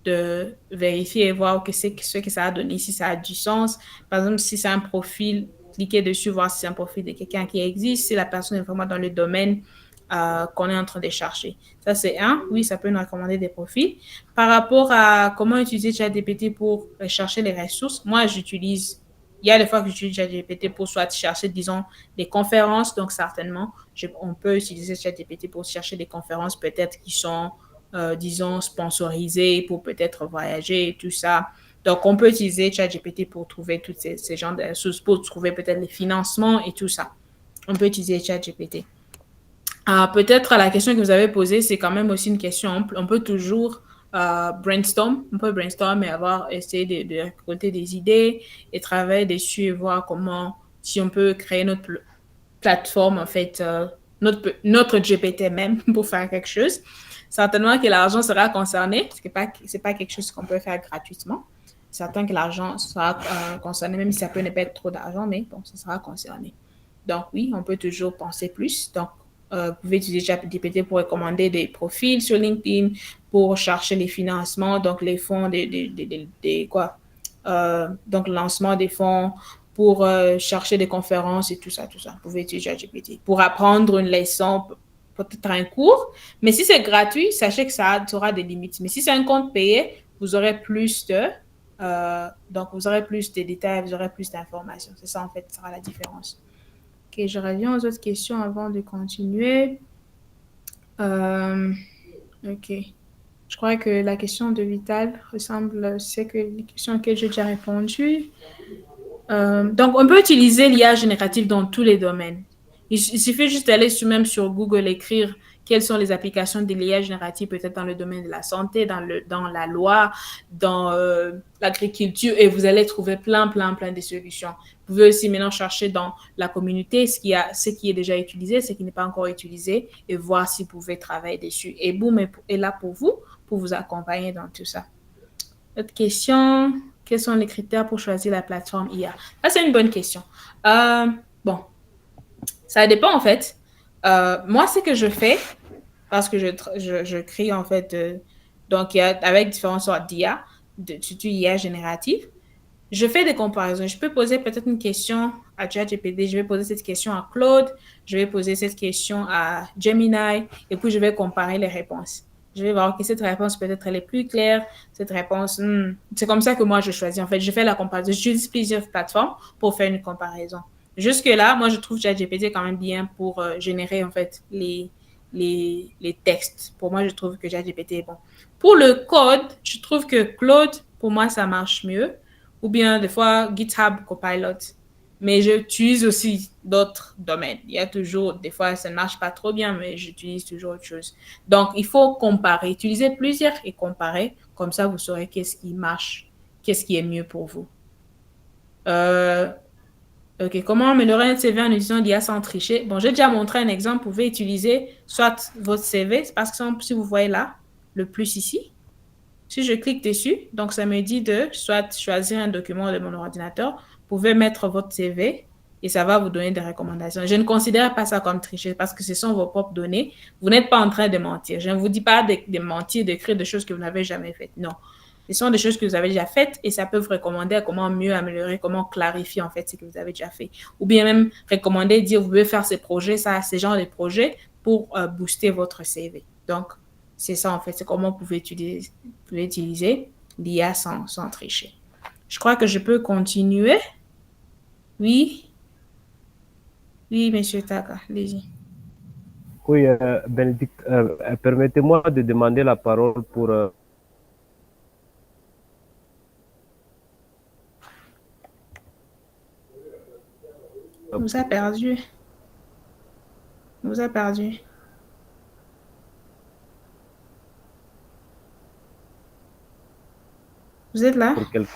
S2: de vérifier et voir ce que ça a donné, si ça a du sens. Par exemple, si c'est un profil, cliquer dessus, voir si c'est un profil de quelqu'un qui existe, si la personne est vraiment dans le domaine qu'on est en train de chercher. Ça, c'est un. Oui, ça peut nous recommander des profils. Par rapport à comment utiliser ChatGPT pour chercher les ressources, moi, j'utilise il y a des fois que j'utilise ChatGPT pour soit chercher, disons, des conférences. Donc, certainement, on peut utiliser ChatGPT pour chercher des conférences peut-être qui sont, disons, sponsorisées pour peut-être voyager et tout ça. Donc, on peut utiliser ChatGPT pour trouver toutes ces genres de choses, pour trouver peut-être les financements et tout ça. On peut utiliser ChatGPT. Peut-être la question que vous avez posée, c'est quand même aussi une question. On peut toujours brainstorm, on peut brainstorm et essayer de récolter des idées et travailler dessus et voir comment, si on peut créer notre plateforme, en fait, notre GPT même pour faire quelque chose. Certainement que l'argent sera concerné, parce que c'est pas quelque chose qu'on peut faire gratuitement. Certain que l'argent sera concerné, même si ça peut ne pas être trop d'argent, mais bon, ça sera concerné. Donc oui, on peut toujours penser plus. Donc, vous pouvez utiliser ChatGPT pour recommander des profils sur LinkedIn, pour chercher les financements, donc les fonds, donc le lancement des fonds, pour chercher des conférences et tout ça, tout ça. Vous pouvez utiliser ChatGPT pour apprendre une leçon, peut-être un cours. Mais si c'est gratuit, sachez que ça aura des limites. Mais si c'est un compte payé, vous aurez donc vous aurez plus de détails, vous aurez plus d'informations. C'est ça, en fait, ça sera la différence. Ok, je reviens aux autres questions avant de continuer. Ok. Je crois que la question de Vital ressemble, c'est que les questions auxquelles j'ai déjà répondu. Donc, on peut utiliser l'IA générative dans tous les domaines. Il suffit juste d'aller même sur Google, écrire quelles sont les applications de l'IA générative, peut-être dans le domaine de la santé, dans la loi, dans l'agriculture, et vous allez trouver plein de solutions. Vous pouvez aussi maintenant chercher dans la communauté ce qui est déjà utilisé, ce qui n'est pas encore utilisé, et voir si vous pouvez travailler dessus. Et Boom est là pour vous accompagner dans tout ça. Autre question, quels sont les critères pour choisir la plateforme IA? Ça, c'est une bonne question. Bon, ça dépend en fait. Moi, ce que je fais, parce que je crée en fait, donc avec différentes sortes d'IA, surtout IA générative, je fais des comparaisons. Je peux poser peut-être une question à ChatGPT, je vais poser cette question à Claude, je vais poser cette question à Gemini, et puis je vais comparer les réponses. Je vais voir que cette réponse peut-être elle est plus claire, cette réponse, c'est comme ça que moi je choisis. En fait, je fais la comparaison. J'utilise plusieurs plateformes pour faire une comparaison. Jusque-là, moi je trouve ChatGPT quand même bien pour générer en fait les textes. Pour moi, je trouve que ChatGPT est bon. Pour le code, je trouve que Claude, pour moi, ça marche mieux. Ou bien des fois GitHub Copilot. Mais j'utilise aussi d'autres domaines. Il y a toujours, des fois, ça ne marche pas trop bien, mais j'utilise toujours autre chose. Donc, il faut comparer, utiliser plusieurs et comparer. Comme ça, vous saurez qu'est-ce qui marche, qu'est-ce qui est mieux pour vous. OK, comment améliorer un CV en utilisant l'IA sans tricher? Bon, j'ai déjà montré un exemple. Vous pouvez utiliser soit votre CV, parce que si vous voyez là, le plus ici, si je clique dessus, donc ça me dit de soit choisir un document de mon ordinateur, vous pouvez mettre votre CV et ça va vous donner des recommandations. Je ne considère pas ça comme tricher parce que ce sont vos propres données. Vous n'êtes pas en train de mentir. Je ne vous dis pas de mentir, d'écrire des choses que vous n'avez jamais faites. Non. Ce sont des choses que vous avez déjà faites et ça peut vous recommander à comment mieux améliorer, comment clarifier en fait ce que vous avez déjà fait. Ou bien même recommander, dire vous pouvez faire ces projets, ces genres de projets pour booster votre CV. Donc, c'est ça en fait, c'est comment vous pouvez utiliser l'IA sans tricher. Je crois que je peux continuer. Oui, oui, monsieur Taka, allez-y.
S3: Oui, Bénédicte, permettez-moi de demander la parole pour...
S2: On vous a perdu. On vous a perdu. Vous êtes là?
S3: Pour quel...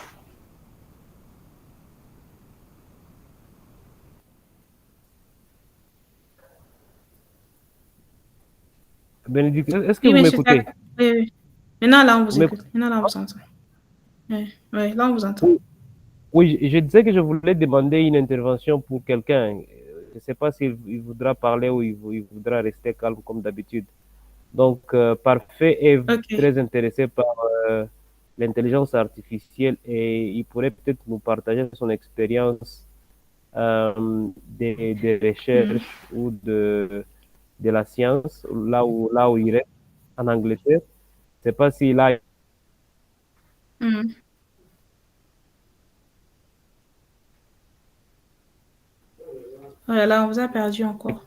S3: Bénédicte, est-ce que
S2: Oui,
S3: vous
S2: monsieur
S3: m'écoutez?
S2: Taka. Oui, oui. Maintenant, là, on vous
S3: Vous
S2: écoute. Maintenant, là, on vous entend. Oui, oui, là, on vous entend.
S3: Oui, je disais que je voulais demander une intervention pour quelqu'un. Je ne sais pas s'il voudra parler ou il voudra rester calme comme d'habitude. Donc, Parfait est très intéressé par l'intelligence artificielle et il pourrait peut-être nous partager son expérience des recherches ou de la science, là où il est, en Angleterre. Je ne sais pas s'il a...
S2: Oh là là, on vous a perdu encore.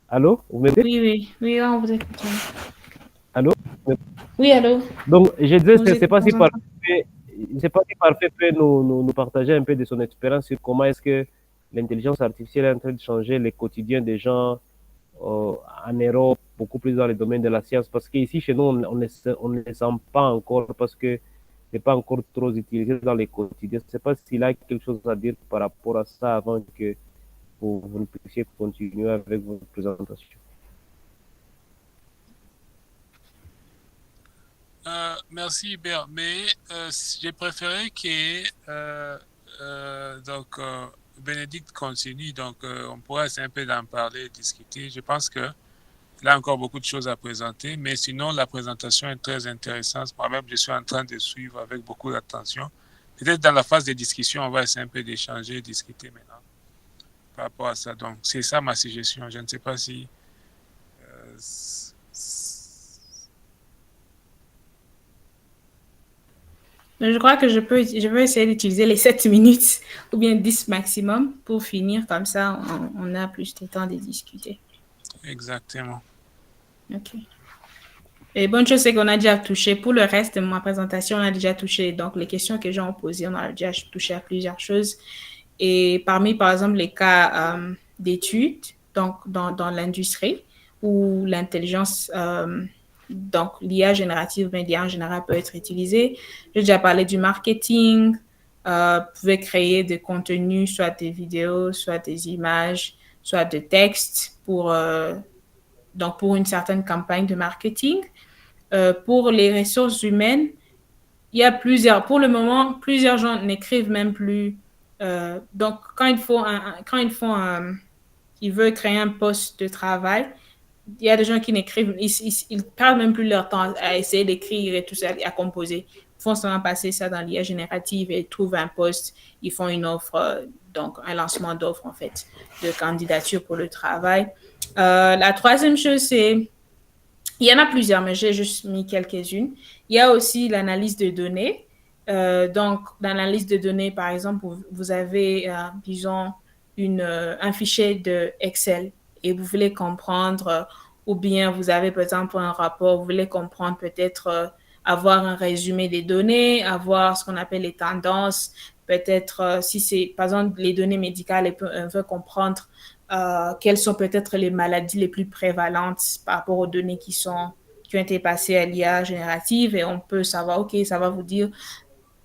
S3: Allô, vous m'aidez?
S2: Oui, là, on vous écoute.
S3: Allô?
S2: Oui, allô?
S3: Donc, je disais,
S2: On
S3: c'est pas
S2: vous
S3: si
S2: entend.
S3: parfait, c'est pas si parfait peut nous partager un peu de son expérience sur comment est-ce que l'intelligence artificielle est en train de changer le quotidien des gens en Europe, beaucoup plus dans le domaine de la science, parce qu'ici, chez nous, on ne le sent pas encore parce que n'est pas encore trop utilisé dans les quotidiens. Je ne sais pas s'il a quelque chose à dire par rapport à ça avant que vous ne puissiez continuer avec votre présentation.
S6: Merci Hubert, mais j'ai préféré que Bénédicte continue, donc on pourrait un peu en parler, discuter. Je pense que il a encore beaucoup de choses à présenter, mais sinon la présentation est très intéressante. Moi-même, je suis en train de suivre avec beaucoup d'attention. Peut-être dans la phase de discussion, on va essayer un peu d'échanger, discuter maintenant par rapport à ça. Donc c'est ça ma suggestion. Je ne sais pas si
S2: Je crois que je peux essayer d'utiliser les 7 minutes ou bien 10 maximum pour finir. Comme ça, on a plus de temps de discuter.
S6: Exactement.
S2: OK. Et bonne chose, c'est qu'on a déjà touché. Pour le reste de ma présentation, on a déjà touché. Donc, les questions que les gens ont posées, on a déjà touché à plusieurs choses. Et parmi, par exemple, les cas d'études, donc dans l'industrie, où l'intelligence, donc l'IA générative, mais l'IA en général peut être utilisée. J'ai déjà parlé du marketing. Vous pouvez créer des contenus, soit des vidéos, soit des images, soit des textes donc pour une certaine campagne de marketing. Pour les ressources humaines, il y a pour le moment, plusieurs gens n'écrivent même plus. Donc, quand ils veulent créer un poste de travail, il y a des gens qui n'écrivent, ils perdent même plus leur temps à essayer d'écrire et tout ça, à composer. Ils font seulement passer ça dans l'IA générative et ils trouvent un poste, ils font une offre, donc un lancement d'offre en fait, de candidature pour le travail. La troisième chose, c'est il y en a plusieurs, mais j'ai juste mis quelques-unes. Il y a aussi l'analyse de données. Donc, dans l'analyse de données, par exemple, vous avez, disons, un fichier de Excel et vous voulez comprendre, ou bien vous avez, par exemple, un rapport, vous voulez comprendre peut-être avoir un résumé des données, avoir ce qu'on appelle les tendances, peut-être si c'est, par exemple, les données médicales, on veut comprendre quelles sont peut-être les maladies les plus prévalentes par rapport aux données qui ont été passées à l'IA générative et on peut savoir, OK, ça va vous dire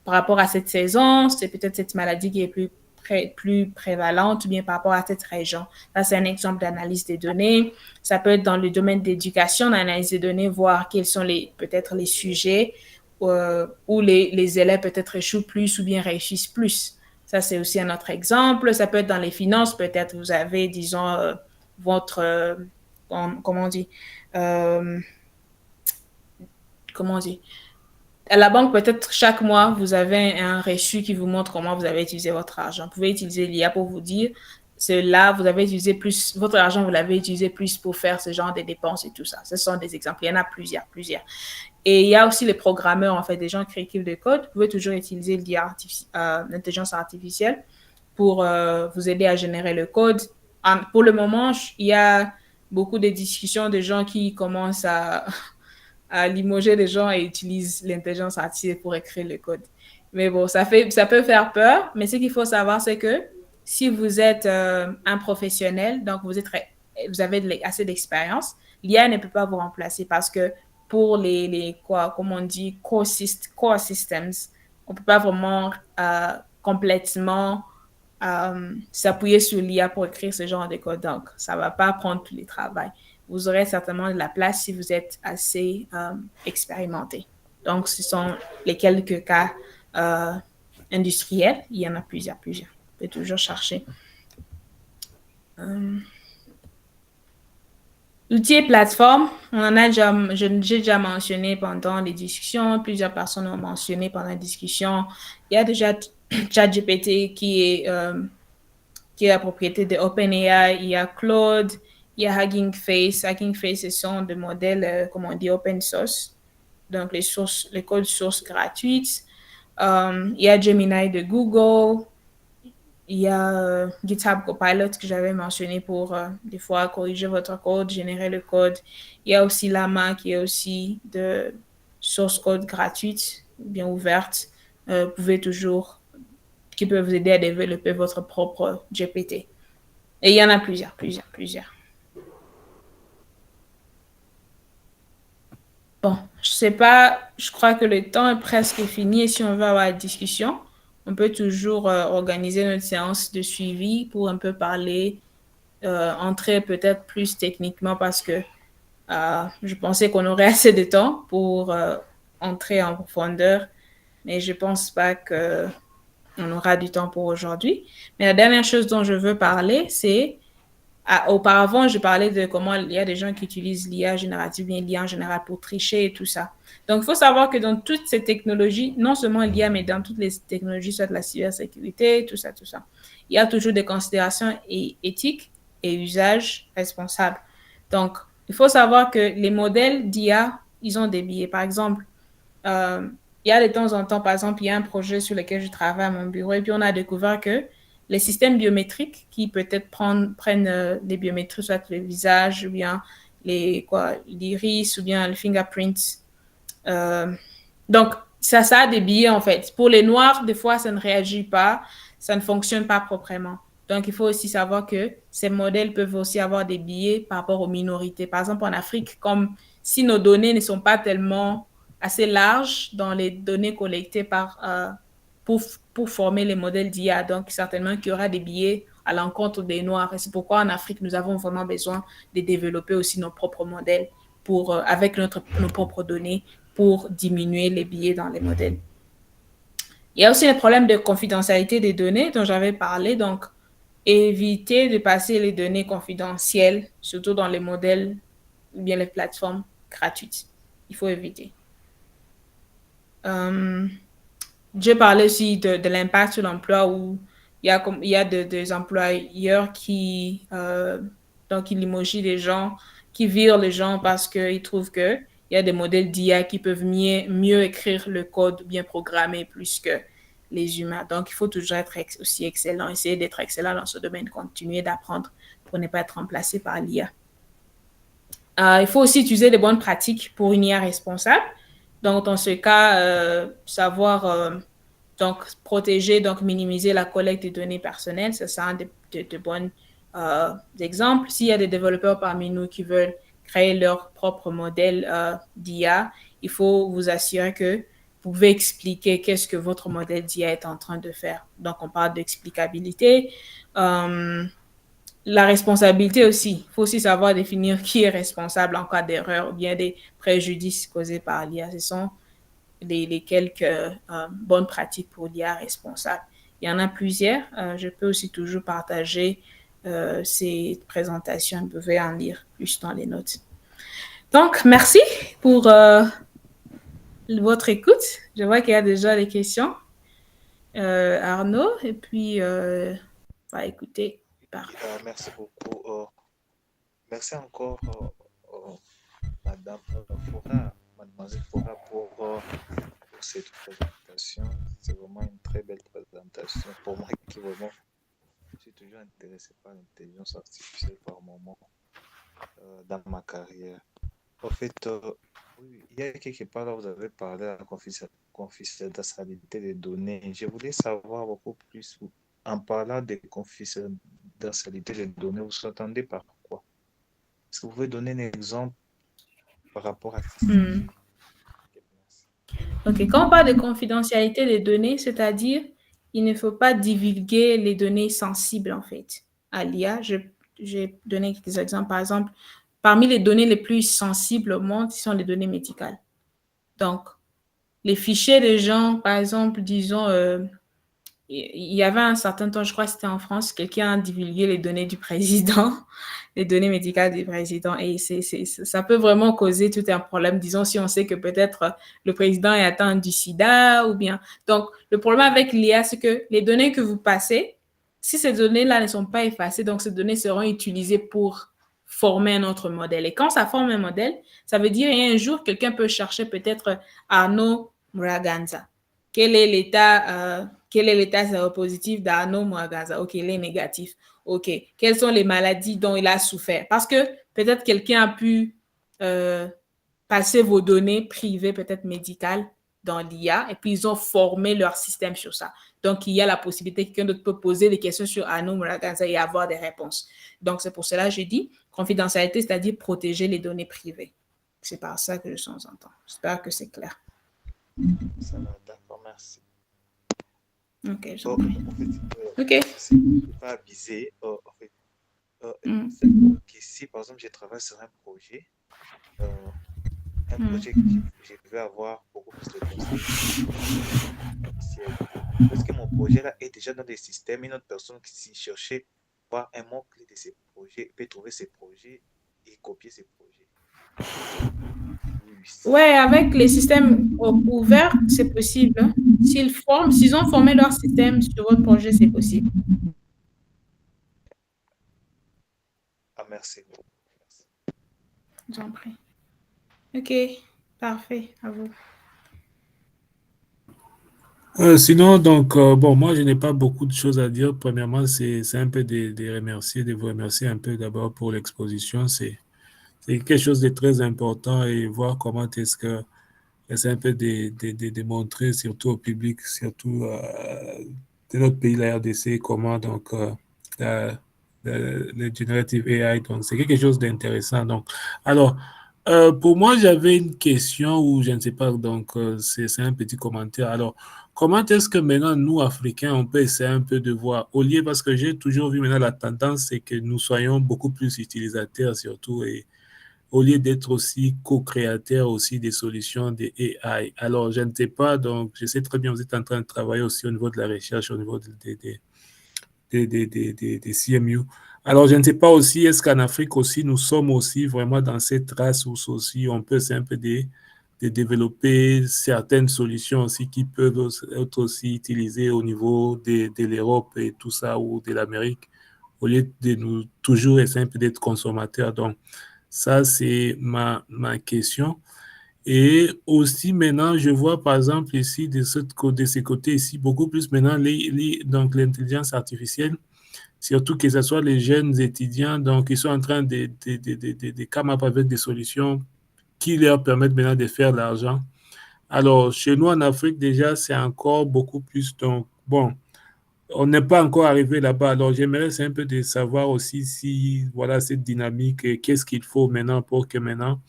S2: par rapport à cette saison, c'est peut-être cette maladie qui est plus prévalente ou bien par rapport à cette région. Ça, c'est un exemple d'analyse des données. Ça peut être dans le domaine d'éducation, d'analyse des données, voir quels sont peut-être les sujets où les élèves peut-être échouent plus ou bien réussissent plus. Ça, c'est aussi un autre exemple. Ça peut être dans les finances. Peut-être vous avez, disons, comment on dit, comment on dit, à la banque, peut-être chaque mois, vous avez un reçu qui vous montre comment vous avez utilisé votre argent. Vous pouvez utiliser l'IA pour vous dire, c'est là, vous avez utilisé plus, votre argent, vous l'avez utilisé plus pour faire ce genre de dépenses et tout ça. Ce sont des exemples. Il y en a plusieurs. Et il y a aussi les programmeurs, en fait, des gens qui écrivent des codes. Vous pouvez toujours utiliser l'intelligence artificielle pour vous aider à générer le code. Pour le moment, il y a beaucoup de discussions de gens qui commencent à limoger les gens et utilisent l'intelligence artificielle pour écrire le code. Mais bon, ça peut faire peur, mais ce qu'il faut savoir, c'est que si vous êtes un professionnel, donc vous avez assez d'expérience, l'IA ne peut pas vous remplacer parce que pour comme on dit, core systems, on ne peut pas vraiment complètement s'appuyer sur l'IA pour écrire ce genre de code. Donc, ça ne va pas prendre tous les travaux. Vous aurez certainement de la place si vous êtes assez expérimenté. Donc, ce sont les quelques cas industriels. Il y en a plusieurs. Vous pouvez toujours chercher. Outils et plateformes, j'ai déjà mentionné pendant les discussions, plusieurs personnes ont mentionné pendant la discussion. Il y a déjà ChatGPT qui est la propriété de OpenAI, il y a Claude, il y a Hugging Face. Hugging Face, ce sont des modèles, comme on dit, open source. Donc, les codes sources gratuites. Il y a Gemini de Google. Il y a GitHub Copilot que j'avais mentionné pour des fois corriger votre code, générer le code. Il y a aussi Llama qui est aussi de source code gratuite, bien ouverte. Vous pouvez toujours, qui peut vous aider à développer votre propre GPT. Et il y en a plusieurs. Bon, je sais pas, je crois que le temps est presque fini et si on veut avoir la discussion, on peut toujours organiser notre séance de suivi pour un peu parler, entrer peut-être plus techniquement parce que je pensais qu'on aurait assez de temps pour entrer en profondeur, mais je pense pas qu'on aura du temps pour aujourd'hui. Mais la dernière chose dont je veux parler, c'est auparavant, je parlais de comment il y a des gens qui utilisent l'IA générative, bien l'IA en général pour tricher et tout ça. Donc, il faut savoir que dans toutes ces technologies, non seulement l'IA, mais dans toutes les technologies, soit de la cybersécurité, tout ça, il y a toujours des considérations éthiques et usages responsables. Donc, il faut savoir que les modèles d'IA, ils ont des biais. Par exemple, il y a de temps en temps, par exemple, il y a un projet sur lequel je travaille à mon bureau et puis on a découvert que les systèmes biométriques qui peut-être prennent des biométries, soit le visage, ou bien l'iris, ou bien le fingerprint. Donc, ça a des biais, en fait. Pour les noirs, des fois, ça ne réagit pas, ça ne fonctionne pas proprement. Donc, il faut aussi savoir que ces modèles peuvent aussi avoir des biais par rapport aux minorités. Par exemple, en Afrique, comme si nos données ne sont pas tellement assez larges dans les données collectées pour former les modèles d'IA. Donc, certainement qu'il y aura des biais à l'encontre des Noirs. Et c'est pourquoi en Afrique, nous avons vraiment besoin de développer aussi nos propres modèles avec nos propres données pour diminuer les biais dans les modèles. Il y a aussi le problème de confidentialité des données dont j'avais parlé. Donc, éviter de passer les données confidentielles, surtout dans les modèles ou bien les plateformes gratuites. Il faut éviter. Je parlais aussi de l'impact sur l'emploi où il y a des employeurs qui limogent les gens, qui virent les gens parce qu'ils trouvent qu'il y a des modèles d'IA qui peuvent mieux écrire le code, bien programmer plus que les humains. Donc, il faut toujours être aussi excellent, essayer d'être excellent dans ce domaine, continuer d'apprendre pour ne pas être remplacé par l'IA. Il faut aussi utiliser des bonnes pratiques pour une IA responsable. Donc, dans ce cas, savoir donc protéger, donc minimiser la collecte des données personnelles, ça c'est un de bons exemples. S'il y a des développeurs parmi nous qui veulent créer leur propre modèle d'IA, il faut vous assurer que vous pouvez expliquer qu'est-ce que votre modèle d'IA est en train de faire. Donc, on parle d'explicabilité. La responsabilité aussi. Il faut aussi savoir définir qui est responsable en cas d'erreur ou bien des préjudices causés par l'IA. Ce sont les quelques bonnes pratiques pour l'IA responsable. Il y en a plusieurs. Je peux aussi toujours partager ces présentations. Vous pouvez en lire plus dans les notes. Donc, merci pour votre écoute. Je vois qu'il y a déjà des questions. Arnaud, et puis, on va écouter.
S4: Merci beaucoup. Merci encore, Madame Fora, Mademoiselle Fora, pour cette présentation. C'est vraiment une très belle présentation pour moi qui vraiment je suis toujours intéressé par l'intelligence artificielle par moment dans ma carrière. En fait, oui, il y a quelque part là, vous avez parlé de la confidentialité des données. Je voulais savoir beaucoup plus en parlant de confidentialité des données. Vous s'entendez par quoi? Est-ce que vous pouvez donner un exemple par rapport à ça?
S2: Ok, quand on parle de confidentialité des données, c'est-à-dire il ne faut pas divulguer les données sensibles en fait à l'IA. J'ai donné quelques exemples. Par exemple, parmi les données les plus sensibles au monde, ce sont les données médicales. Donc, les fichiers des gens, par exemple, disons, il y avait un certain temps, je crois que c'était en France, quelqu'un a divulgué les données du président, les données médicales du président. Et ça peut vraiment causer tout un problème. Disons, si on sait que peut-être le président est atteint du sida ou bien. Donc, le problème avec l'IA, c'est que les données que vous passez, si ces données-là ne sont pas effacées, donc ces données seront utilisées pour former un autre modèle. Et quand ça forme un modèle, ça veut dire un jour, quelqu'un peut chercher peut-être Arnaud Braganza. Quel est l'état séropositif d'Arnaud Braganza? OK, il est négatif. OK. Quelles sont les maladies dont il a souffert? Parce que peut-être quelqu'un a pu passer vos données privées, peut-être médicales, dans l'IA, et puis ils ont formé leur système sur ça. Donc, il y a la possibilité que quelqu'un d'autre peut poser des questions sur Arnaud Braganza et avoir des réponses. Donc, c'est pour cela que j'ai dit confidentialité, c'est-à-dire protéger les données privées. C'est par ça que je sous-entends. J'espère que c'est clair.
S4: Ça va, d'accord, merci.
S2: OK,
S4: En fait,
S2: OK.
S4: c'est pas abuser. En fait, ici, par exemple, je travaille sur un projet. Un projet que je vais avoir beaucoup plus de conseils. Parce que mon projet là est déjà dans des systèmes. Une autre personne qui s'y cherchait voir un mot-clé de ces projets peut trouver ces projets et copier ces projets.
S2: Ouais, avec les systèmes ouverts, c'est possible. S'ils ont formé leur système sur votre projet, c'est possible.
S4: Ah, merci.
S2: J'en prie. OK, parfait, à vous.
S7: Sinon, donc, bon, moi, je n'ai pas beaucoup de choses à dire. Premièrement, c'est un peu de vous remercier un peu d'abord pour l'exposition. C'est quelque chose de très important et voir comment est-ce que c'est un peu de montrer, surtout au public, surtout de notre pays, la RDC, comment donc le Generative AI, donc c'est quelque chose d'intéressant. Donc, alors, pour moi, j'avais une question ou je ne sais pas, donc c'est un petit commentaire. Alors, comment est-ce que maintenant, nous, Africains, on peut essayer un peu de voir, au lieu, parce que j'ai toujours vu maintenant la tendance, c'est que nous soyons beaucoup plus utilisateurs surtout, et au lieu d'être aussi co-créateurs aussi des solutions des AI. Alors, je ne sais pas, donc je sais très bien, vous êtes en train de travailler aussi au niveau de la recherche, au niveau des CMU. Alors, je ne sais pas aussi, est-ce qu'en Afrique aussi, nous sommes aussi vraiment dans cette race où aussi on peut un peu de développer certaines solutions aussi qui peuvent être aussi utilisées au niveau de l'Europe et tout ça, ou de l'Amérique, au lieu de nous toujours essayer un peu d'être consommateurs. Donc, ça, c'est ma question. Et aussi, maintenant, je vois, par exemple, ici, de ces côtés ici, beaucoup plus maintenant, donc l'intelligence artificielle, surtout que ce soit les jeunes étudiants, donc ils sont en train de come up avec des solutions qui leur permettent maintenant de faire de l'argent. Alors, chez nous, en Afrique, déjà, c'est encore beaucoup plus. Donc, bon, on n'est pas encore arrivé là-bas. Alors, j'aimerais un peu de savoir aussi si, voilà, cette dynamique, et qu'est-ce qu'il faut maintenant pour que maintenant,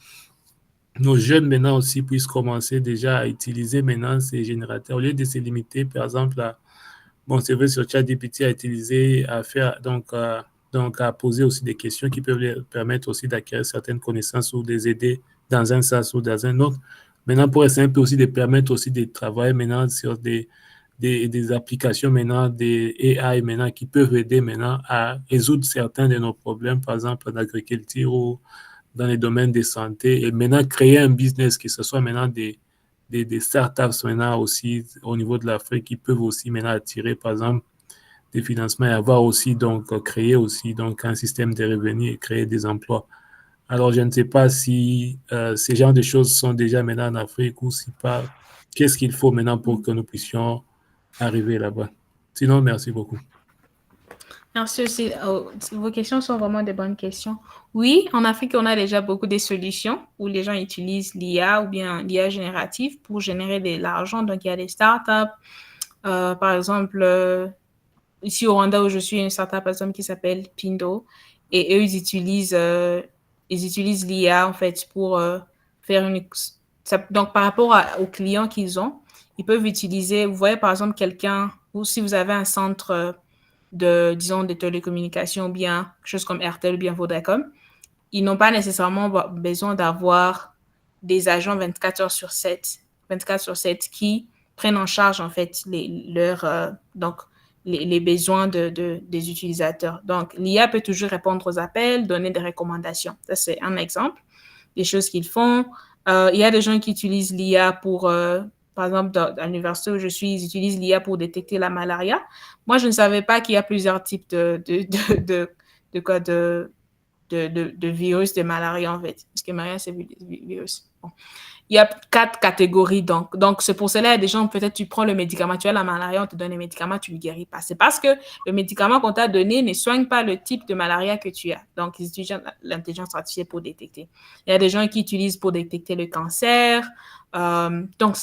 S7: nos jeunes maintenant aussi puissent commencer déjà à utiliser maintenant ces générateurs. Au lieu de se limiter, par exemple, bon, c'est vrai, sur ChatGPT, à utiliser, à faire, donc à poser aussi des questions qui peuvent leur permettre aussi d'acquérir certaines connaissances ou de les aider dans un sens ou dans un autre. Maintenant, pour essayer un peu aussi de permettre aussi de travailler maintenant sur des applications maintenant, des AI maintenant qui peuvent aider maintenant à résoudre certains de nos problèmes, par exemple en agriculture ou dans les domaines de santé, et maintenant créer un business, que ce soit maintenant des startups maintenant aussi au niveau de l'Afrique qui peuvent aussi maintenant attirer, par exemple, des financements et avoir aussi, donc, créer aussi donc un système de revenus et créer des emplois. Alors, je ne sais pas si ces genres de choses sont déjà maintenant en Afrique ou si pas. Qu'est-ce qu'il faut maintenant pour que nous puissions arriver là-bas? Sinon, merci beaucoup.
S2: Merci aussi. Vos questions sont vraiment des bonnes questions. Oui, en Afrique, on a déjà beaucoup de solutions où les gens utilisent l'IA ou bien l'IA générative pour générer de l'argent. Donc, il y a des startups. Par exemple, ici au Rwanda où je suis, une startup par exemple qui s'appelle Pindo. Et eux, ils utilisent l'IA en fait pour faire une... Donc, par rapport aux clients qu'ils ont, ils peuvent utiliser... Vous voyez, par exemple, quelqu'un... Ou si vous avez un centre... disons, de télécommunications ou bien quelque chose comme Airtel ou bien Vodacom, ils n'ont pas nécessairement besoin d'avoir des agents 24 heures sur 7 qui prennent en charge, en fait, les besoins des utilisateurs. Donc, l'IA peut toujours répondre aux appels, donner des recommandations. Ça, c'est un exemple des choses qu'ils font. Il y a des gens qui utilisent l'IA pour... par exemple, à l'université où je suis, ils utilisent l'IA pour détecter la malaria. Moi, je ne savais pas qu'il y a plusieurs types de virus de malaria, en fait. Parce que malaria, c'est virus. Bon. Il y a 4 catégories. Donc c'est pour cela, il y a des gens, peut-être tu prends le médicament, tu as la malaria, on te donne le médicament, tu ne guéris pas. C'est parce que le médicament qu'on t'a donné ne soigne pas le type de malaria que tu as. Donc, ils utilisent l'intelligence artificielle pour détecter. Il y a des gens qui utilisent pour détecter le cancer. Donc,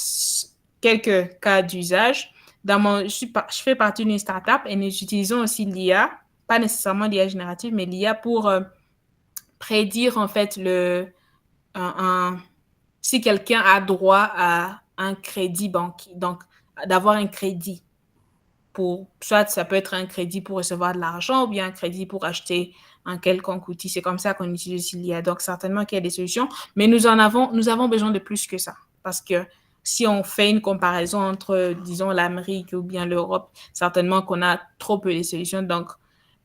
S2: quelques cas d'usage. Je fais partie d'une startup et nous utilisons aussi l'IA, pas nécessairement l'IA générative, mais l'IA pour prédire en fait si quelqu'un a droit à un crédit bancaire, donc d'avoir un crédit soit ça peut être un crédit pour recevoir de l'argent ou bien un crédit pour acheter un quelconque outil. C'est comme ça qu'on utilise aussi l'IA. Donc certainement qu'il y a des solutions, mais nous avons besoin de plus que ça parce que si on fait une comparaison entre, disons, l'Amérique ou bien l'Europe, certainement qu'on a trop peu de solutions. Donc,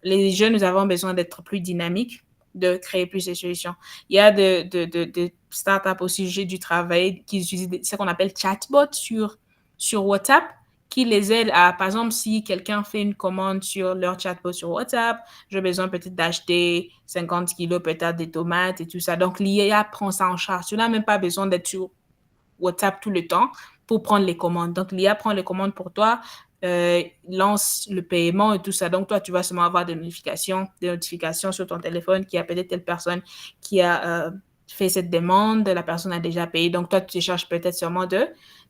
S2: les jeunes, nous avons besoin d'être plus dynamiques, de créer plus de solutions. Il y a des startups au sujet du travail qui utilisent ce qu'on appelle chatbot sur WhatsApp, qui les aident à, par exemple, si quelqu'un fait une commande sur leur chatbot sur WhatsApp, j'ai besoin peut-être d'acheter 50 kilos peut-être des tomates et tout ça. Donc, l'IA prend ça en charge. Tu n'as même pas besoin d'être sur WhatsApp tout le temps pour prendre les commandes. Donc, l'IA prend les commandes pour toi, lance le paiement et tout ça. Donc, toi, tu vas seulement avoir des notifications sur ton téléphone qui a peut-être telle personne qui a fait cette demande, la personne a déjà payé. Donc, toi, tu cherches peut-être seulement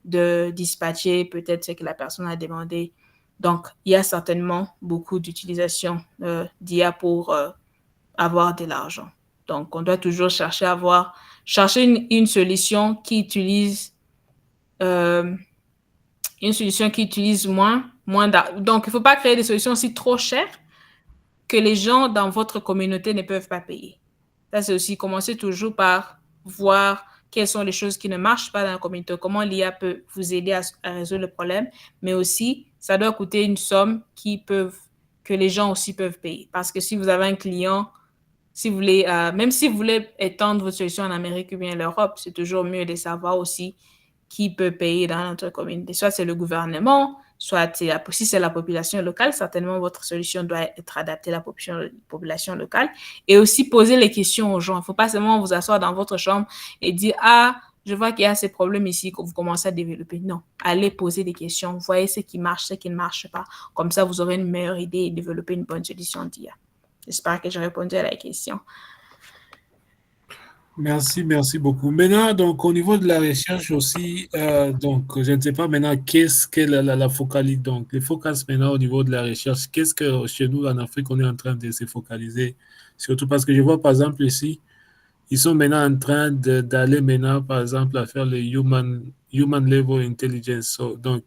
S2: de dispatcher peut-être ce que la personne a demandé. Donc, il y a certainement beaucoup d'utilisation d'IA pour avoir de l'argent. Donc, on doit toujours chercher une solution qui utilise moins donc, il ne faut pas créer des solutions aussi trop chères que les gens dans votre communauté ne peuvent pas payer. Ça, c'est aussi commencer toujours par voir quelles sont les choses qui ne marchent pas dans la communauté, comment l'IA peut vous aider à résoudre le problème, mais aussi, ça doit coûter une somme que les gens aussi peuvent payer. Parce que si vous avez un client, si vous voulez, même si vous voulez étendre votre solution en Amérique ou bien l'Europe, c'est toujours mieux de savoir aussi qui peut payer dans notre communauté. Soit c'est le gouvernement, soit si c'est la population locale, certainement votre solution doit être adaptée à la population locale. Et aussi poser les questions aux gens. Il ne faut pas seulement vous asseoir dans votre chambre et dire « Ah, je vois qu'il y a ces problèmes ici que vous commencez à développer. » Non, allez poser des questions. Voyez ce qui marche, ce qui ne marche pas. Comme ça, vous aurez une meilleure idée et développer une bonne solution d'IA. J'espère que j'ai répondu à la question.
S7: Merci beaucoup. Maintenant, donc, au niveau de la recherche aussi, donc, je ne sais pas maintenant qu'est-ce que la focalise. Donc, les focus maintenant au niveau de la recherche, qu'est-ce que chez nous en Afrique, on est en train de se focaliser? Surtout parce que je vois, par exemple, ici, ils sont maintenant en train d'aller maintenant, par exemple, à faire le human level intelligence. Donc,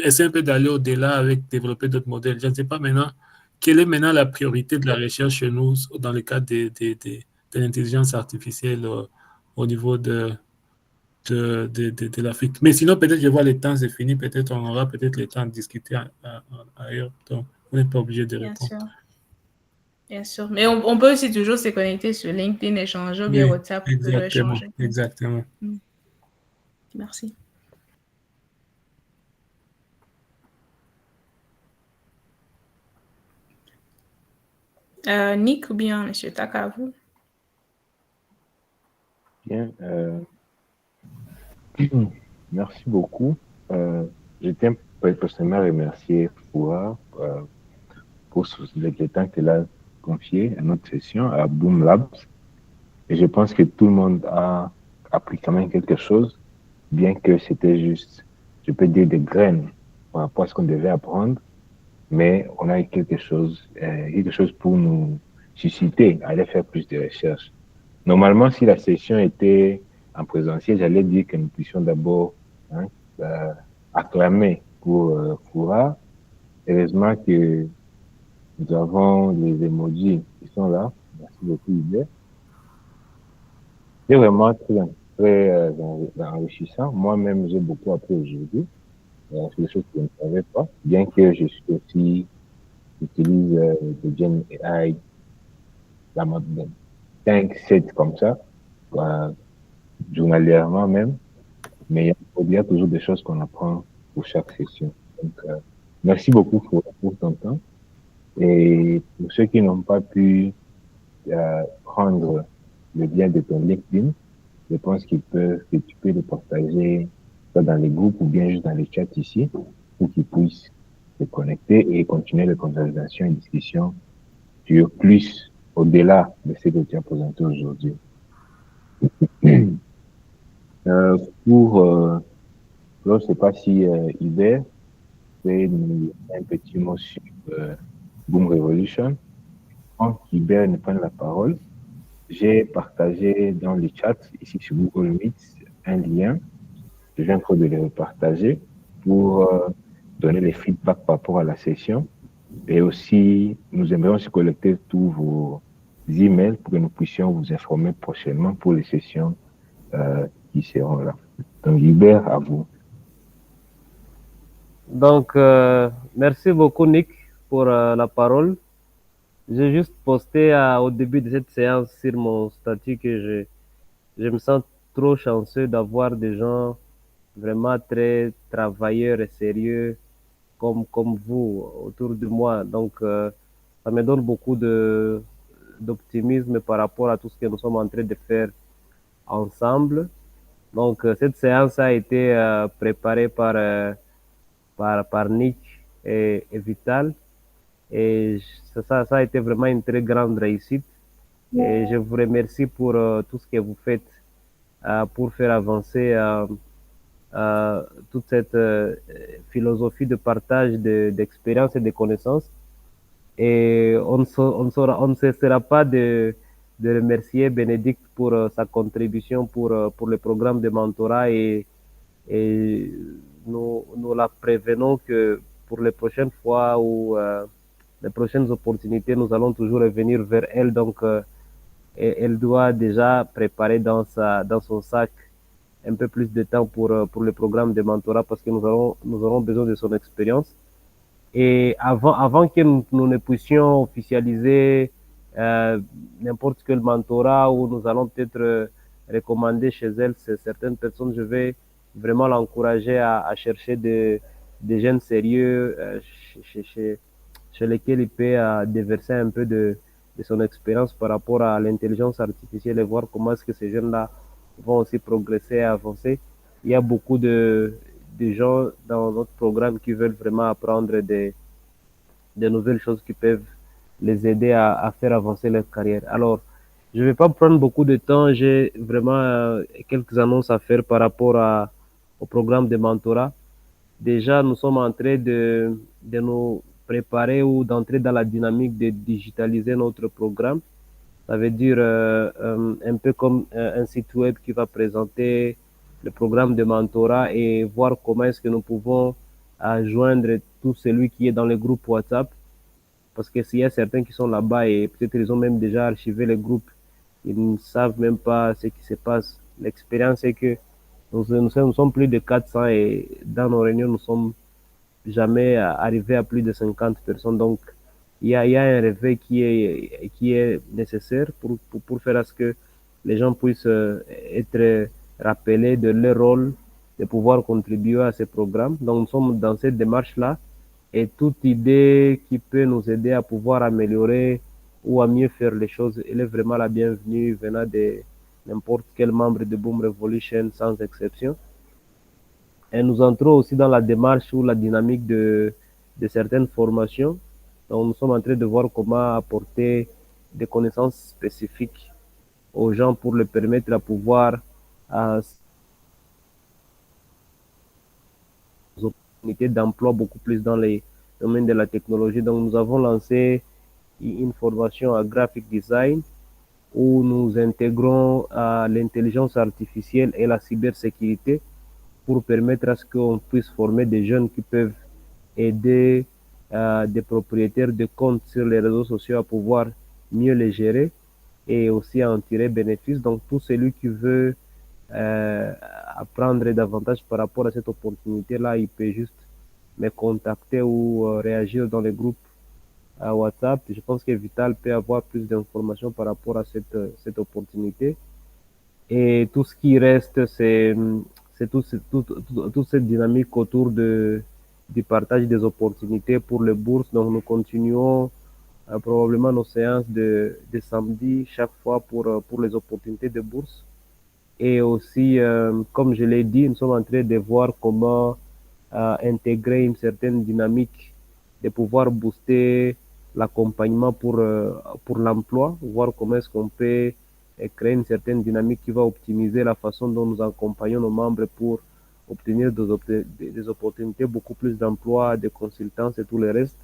S7: essayer un peu d'aller au-delà avec développer d'autres modèles. Je ne sais pas maintenant, quelle est maintenant la priorité de la recherche chez nous dans le cadre de l'intelligence artificielle au niveau de l'Afrique. Mais sinon, peut-être, je vois le temps, c'est fini. Peut-être, on aura peut-être le temps de discuter ailleurs. Donc, on n'est pas obligé de répondre.
S2: Bien sûr. Mais on peut aussi toujours se connecter sur LinkedIn, échanger ou bien WhatsApp.
S7: Exactement.
S2: Merci. Nick ou bien M. Taka, vous?
S1: Bien. Merci beaucoup. Je tiens personnellement à remercier Fouad pour le temps qu'elle a confié à notre session, à Boom Labs. Et je pense que tout le monde a appris quand même quelque chose, bien que c'était juste, je peux dire, des graines par rapport à ce qu'on devait apprendre. Mais on a eu quelque chose pour nous susciter à aller faire plus de recherches. Normalement, si la session était en présentiel, j'allais dire que nous puissions d'abord acclamer pour Fouad. Heureusement que nous avons les emojis qui sont là. Merci beaucoup, Hubert. C'est vraiment très enrichissant. Moi-même, j'ai beaucoup appris aujourd'hui. C'est des choses que je ne savais pas, bien que je suis aussi utilise le Gen AI, la mode 5, 7 comme ça, journalièrement même, mais il y a toujours des choses qu'on apprend pour chaque session. Donc, merci beaucoup pour ton temps. Et pour ceux qui n'ont pas pu prendre le lien de ton LinkedIn. Je pense que tu peux le partager soit dans les groupes ou bien juste dans les chats ici pour qu'ils puissent se connecter et continuer les conversations et discussions sur plus au-delà de ce que tu as présenté aujourd'hui. Pour, je ne sais pas si Hubert peut nous dire un petit mot sur Boom Revolution. Quand Hubert nous prend la parole, j'ai partagé dans le chat, ici sur Google Meet, un lien. Je viens encore de le partager pour donner les feedbacks par rapport à la session. Et aussi, nous aimerions aussi collecter tous vos emails pour que nous puissions vous informer prochainement pour les sessions qui seront là. Donc, Hubert, à vous.
S3: Donc, merci beaucoup, Nick, pour la parole. J'ai juste posté au début de cette séance sur mon statut que je me sens trop chanceux d'avoir des gens vraiment très travailleurs et sérieux comme vous autour de moi. Donc, ça me donne beaucoup d'optimisme par rapport à tout ce que nous sommes en train de faire ensemble. Donc, cette séance a été préparée par Nick et Vital. Et ça a été vraiment une très grande réussite. Et je vous remercie pour tout ce que vous faites pour faire avancer toute cette philosophie de partage d'expériences et de connaissances. Et on ne cessera pas de remercier Bénédicte pour sa contribution pour le programme de mentorat et nous la prévenons que pour les prochaines fois ou les prochaines opportunités, nous allons toujours revenir vers elle. Donc, elle doit déjà préparer dans son sac un peu plus de temps pour le programme de mentorat parce que nous aurons besoin de son expérience. Et avant que nous ne puissions officialiser n'importe quel mentorat où nous allons peut-être recommander chez elle certaines personnes, je vais vraiment l'encourager à chercher des jeunes sérieux chez lesquels il peut déverser un peu de son expérience par rapport à l'intelligence artificielle et voir comment est-ce que ces jeunes-là vont aussi progresser et avancer. Il y a beaucoup de gens dans notre programme qui veulent vraiment apprendre des nouvelles choses qui peuvent les aider à faire avancer leur carrière. Alors, je ne vais pas prendre beaucoup de temps. J'ai vraiment quelques annonces à faire par rapport au programme de mentorat. Déjà, nous sommes en train de nous préparer ou d'entrer dans la dynamique de digitaliser notre programme. Ça veut dire un peu comme un site web qui va présenter le programme de mentorat et voir comment est-ce que nous pouvons joindre tout celui qui est dans le groupe WhatsApp. Parce que s'il y a certains qui sont là-bas et peut-être ils ont même déjà archivé le groupe, ils ne savent même pas ce qui se passe. L'expérience est que nous sommes plus de 400 et dans nos réunions, nous sommes jamais arrivés à plus de 50 personnes. Donc, il y a un réveil qui est nécessaire pour faire à ce que les gens puissent être rappelés de leur rôle de pouvoir contribuer à ces programmes. Donc, nous sommes dans cette démarche-là et toute idée qui peut nous aider à pouvoir améliorer ou à mieux faire les choses, elle est vraiment la bienvenue venant de n'importe quel membre de Boom Revolution sans exception. Et nous entrons aussi dans la démarche ou la dynamique de certaines formations. Donc, nous sommes en train de voir comment apporter des connaissances spécifiques aux gens pour leur permettre à pouvoir opportunités d'emploi beaucoup plus dans les domaines de la technologie. Donc, nous avons lancé une formation à graphic design où nous intégrons l'intelligence artificielle et la cybersécurité pour permettre à ce qu'on puisse former des jeunes qui peuvent aider des propriétaires de comptes sur les réseaux sociaux à pouvoir mieux les gérer et aussi à en tirer bénéfice. Donc, tout celui qui veut apprendre davantage par rapport à cette opportunité-là, il peut juste me contacter ou réagir dans les groupes WhatsApp. Je pense que Vital peut avoir plus d'informations par rapport à cette opportunité. Et tout ce qui reste, c'est toute cette dynamique autour du partage des opportunités pour les bourses. Donc, nous continuons probablement nos séances de samedi chaque fois pour les opportunités de bourse. Et aussi, comme je l'ai dit, nous sommes en train de voir comment intégrer une certaine dynamique, de pouvoir booster l'accompagnement pour l'emploi, voir comment est-ce qu'on peut créer une certaine dynamique qui va optimiser la façon dont nous accompagnons nos membres pour obtenir des opportunités, beaucoup plus d'emplois, de consultance et tout le reste.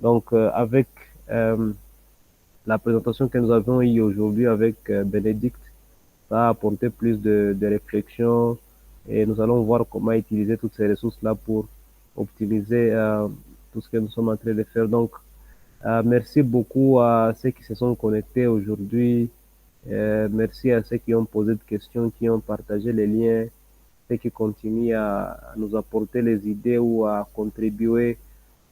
S3: Donc, avec la présentation que nous avons eue aujourd'hui avec Bénédicte, ça a apporté plus de réflexion et nous allons voir comment utiliser toutes ces ressources-là pour optimiser tout ce que nous sommes en train de faire. Donc, merci beaucoup à ceux qui se sont connectés aujourd'hui. Merci à ceux qui ont posé des questions, qui ont partagé les liens, ceux qui continuent à nous apporter les idées ou à contribuer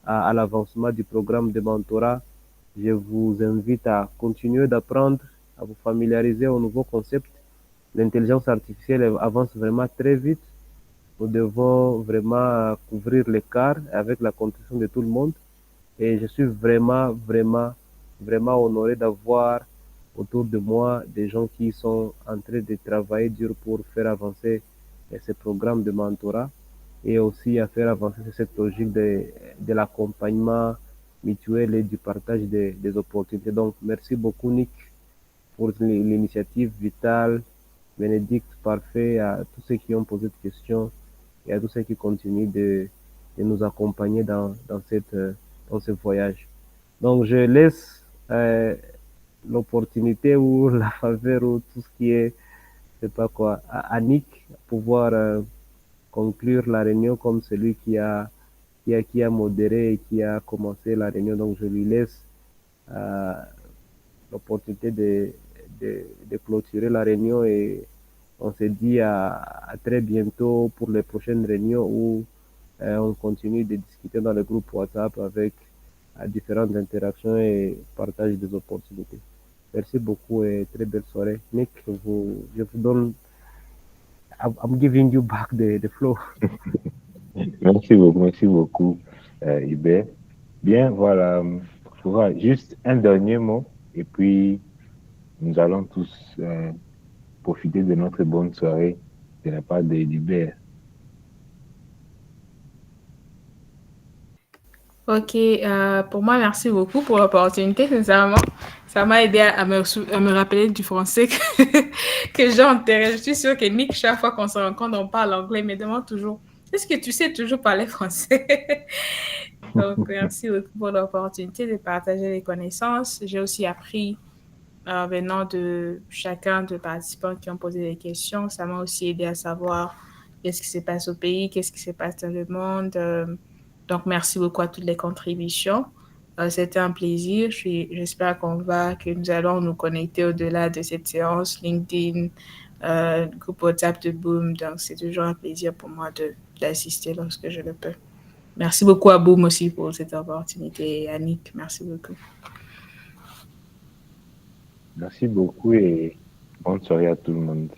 S3: à l'avancement du programme de mentorat. Je vous invite à continuer d'apprendre, à vous familiariser aux nouveaux concepts. L'intelligence artificielle avance vraiment très vite. Nous devons vraiment couvrir l'écart avec la contribution de tout le monde. Et je suis vraiment honoré d'avoir autour de moi des gens qui sont en train de travailler dur pour faire avancer ce programme de mentorat et aussi à faire avancer cette logique de l'accompagnement mutuel et du partage des opportunités. Donc, merci beaucoup, Nick, pour l'initiative vitale. Bénédicte, parfait, à tous ceux qui ont posé des questions et à tous ceux qui continuent de nous accompagner dans ce voyage. Donc, je laisse l'opportunité ou la faveur ou tout ce qui est, je sais pas quoi, à Nick pouvoir conclure la réunion comme celui qui a modéré et qui a commencé la réunion. Donc, je lui laisse l'opportunité de clôturer la réunion et on se dit à très bientôt pour les prochaines réunions où on continue de discuter dans le groupe WhatsApp avec différentes interactions et partage des opportunités. Merci beaucoup et très belle soirée. Nick, je vous donne. I'm giving you back the flow.
S1: Merci beaucoup, Hubert. Bien, voilà, juste un dernier mot et puis nous allons tous profiter de notre bonne soirée de la part d'Hubert.
S2: Ok, pour moi, merci beaucoup pour l'opportunité, sincèrement. Ça m'a aidé à me rappeler du français que j'ai enterré. Je suis sûre que Nick, chaque fois qu'on se rencontre, on parle anglais, mais demande toujours, est-ce que tu sais toujours parler français? Donc, merci beaucoup pour l'opportunité de partager les connaissances. J'ai aussi appris venant de chacun des participants qui ont posé des questions. Ça m'a aussi aidé à savoir qu'est-ce qui se passe au pays, qu'est-ce qui se passe dans le monde. Donc, merci beaucoup à toutes les contributions. C'était un plaisir. J'espère que nous allons nous connecter au-delà de cette séance, LinkedIn, groupe WhatsApp de Boom. Donc, c'est toujours un plaisir pour moi d'assister lorsque je le peux. Merci beaucoup à Boom aussi pour cette opportunité. Et Annick, merci beaucoup.
S1: Merci beaucoup et bonne soirée à tout le monde.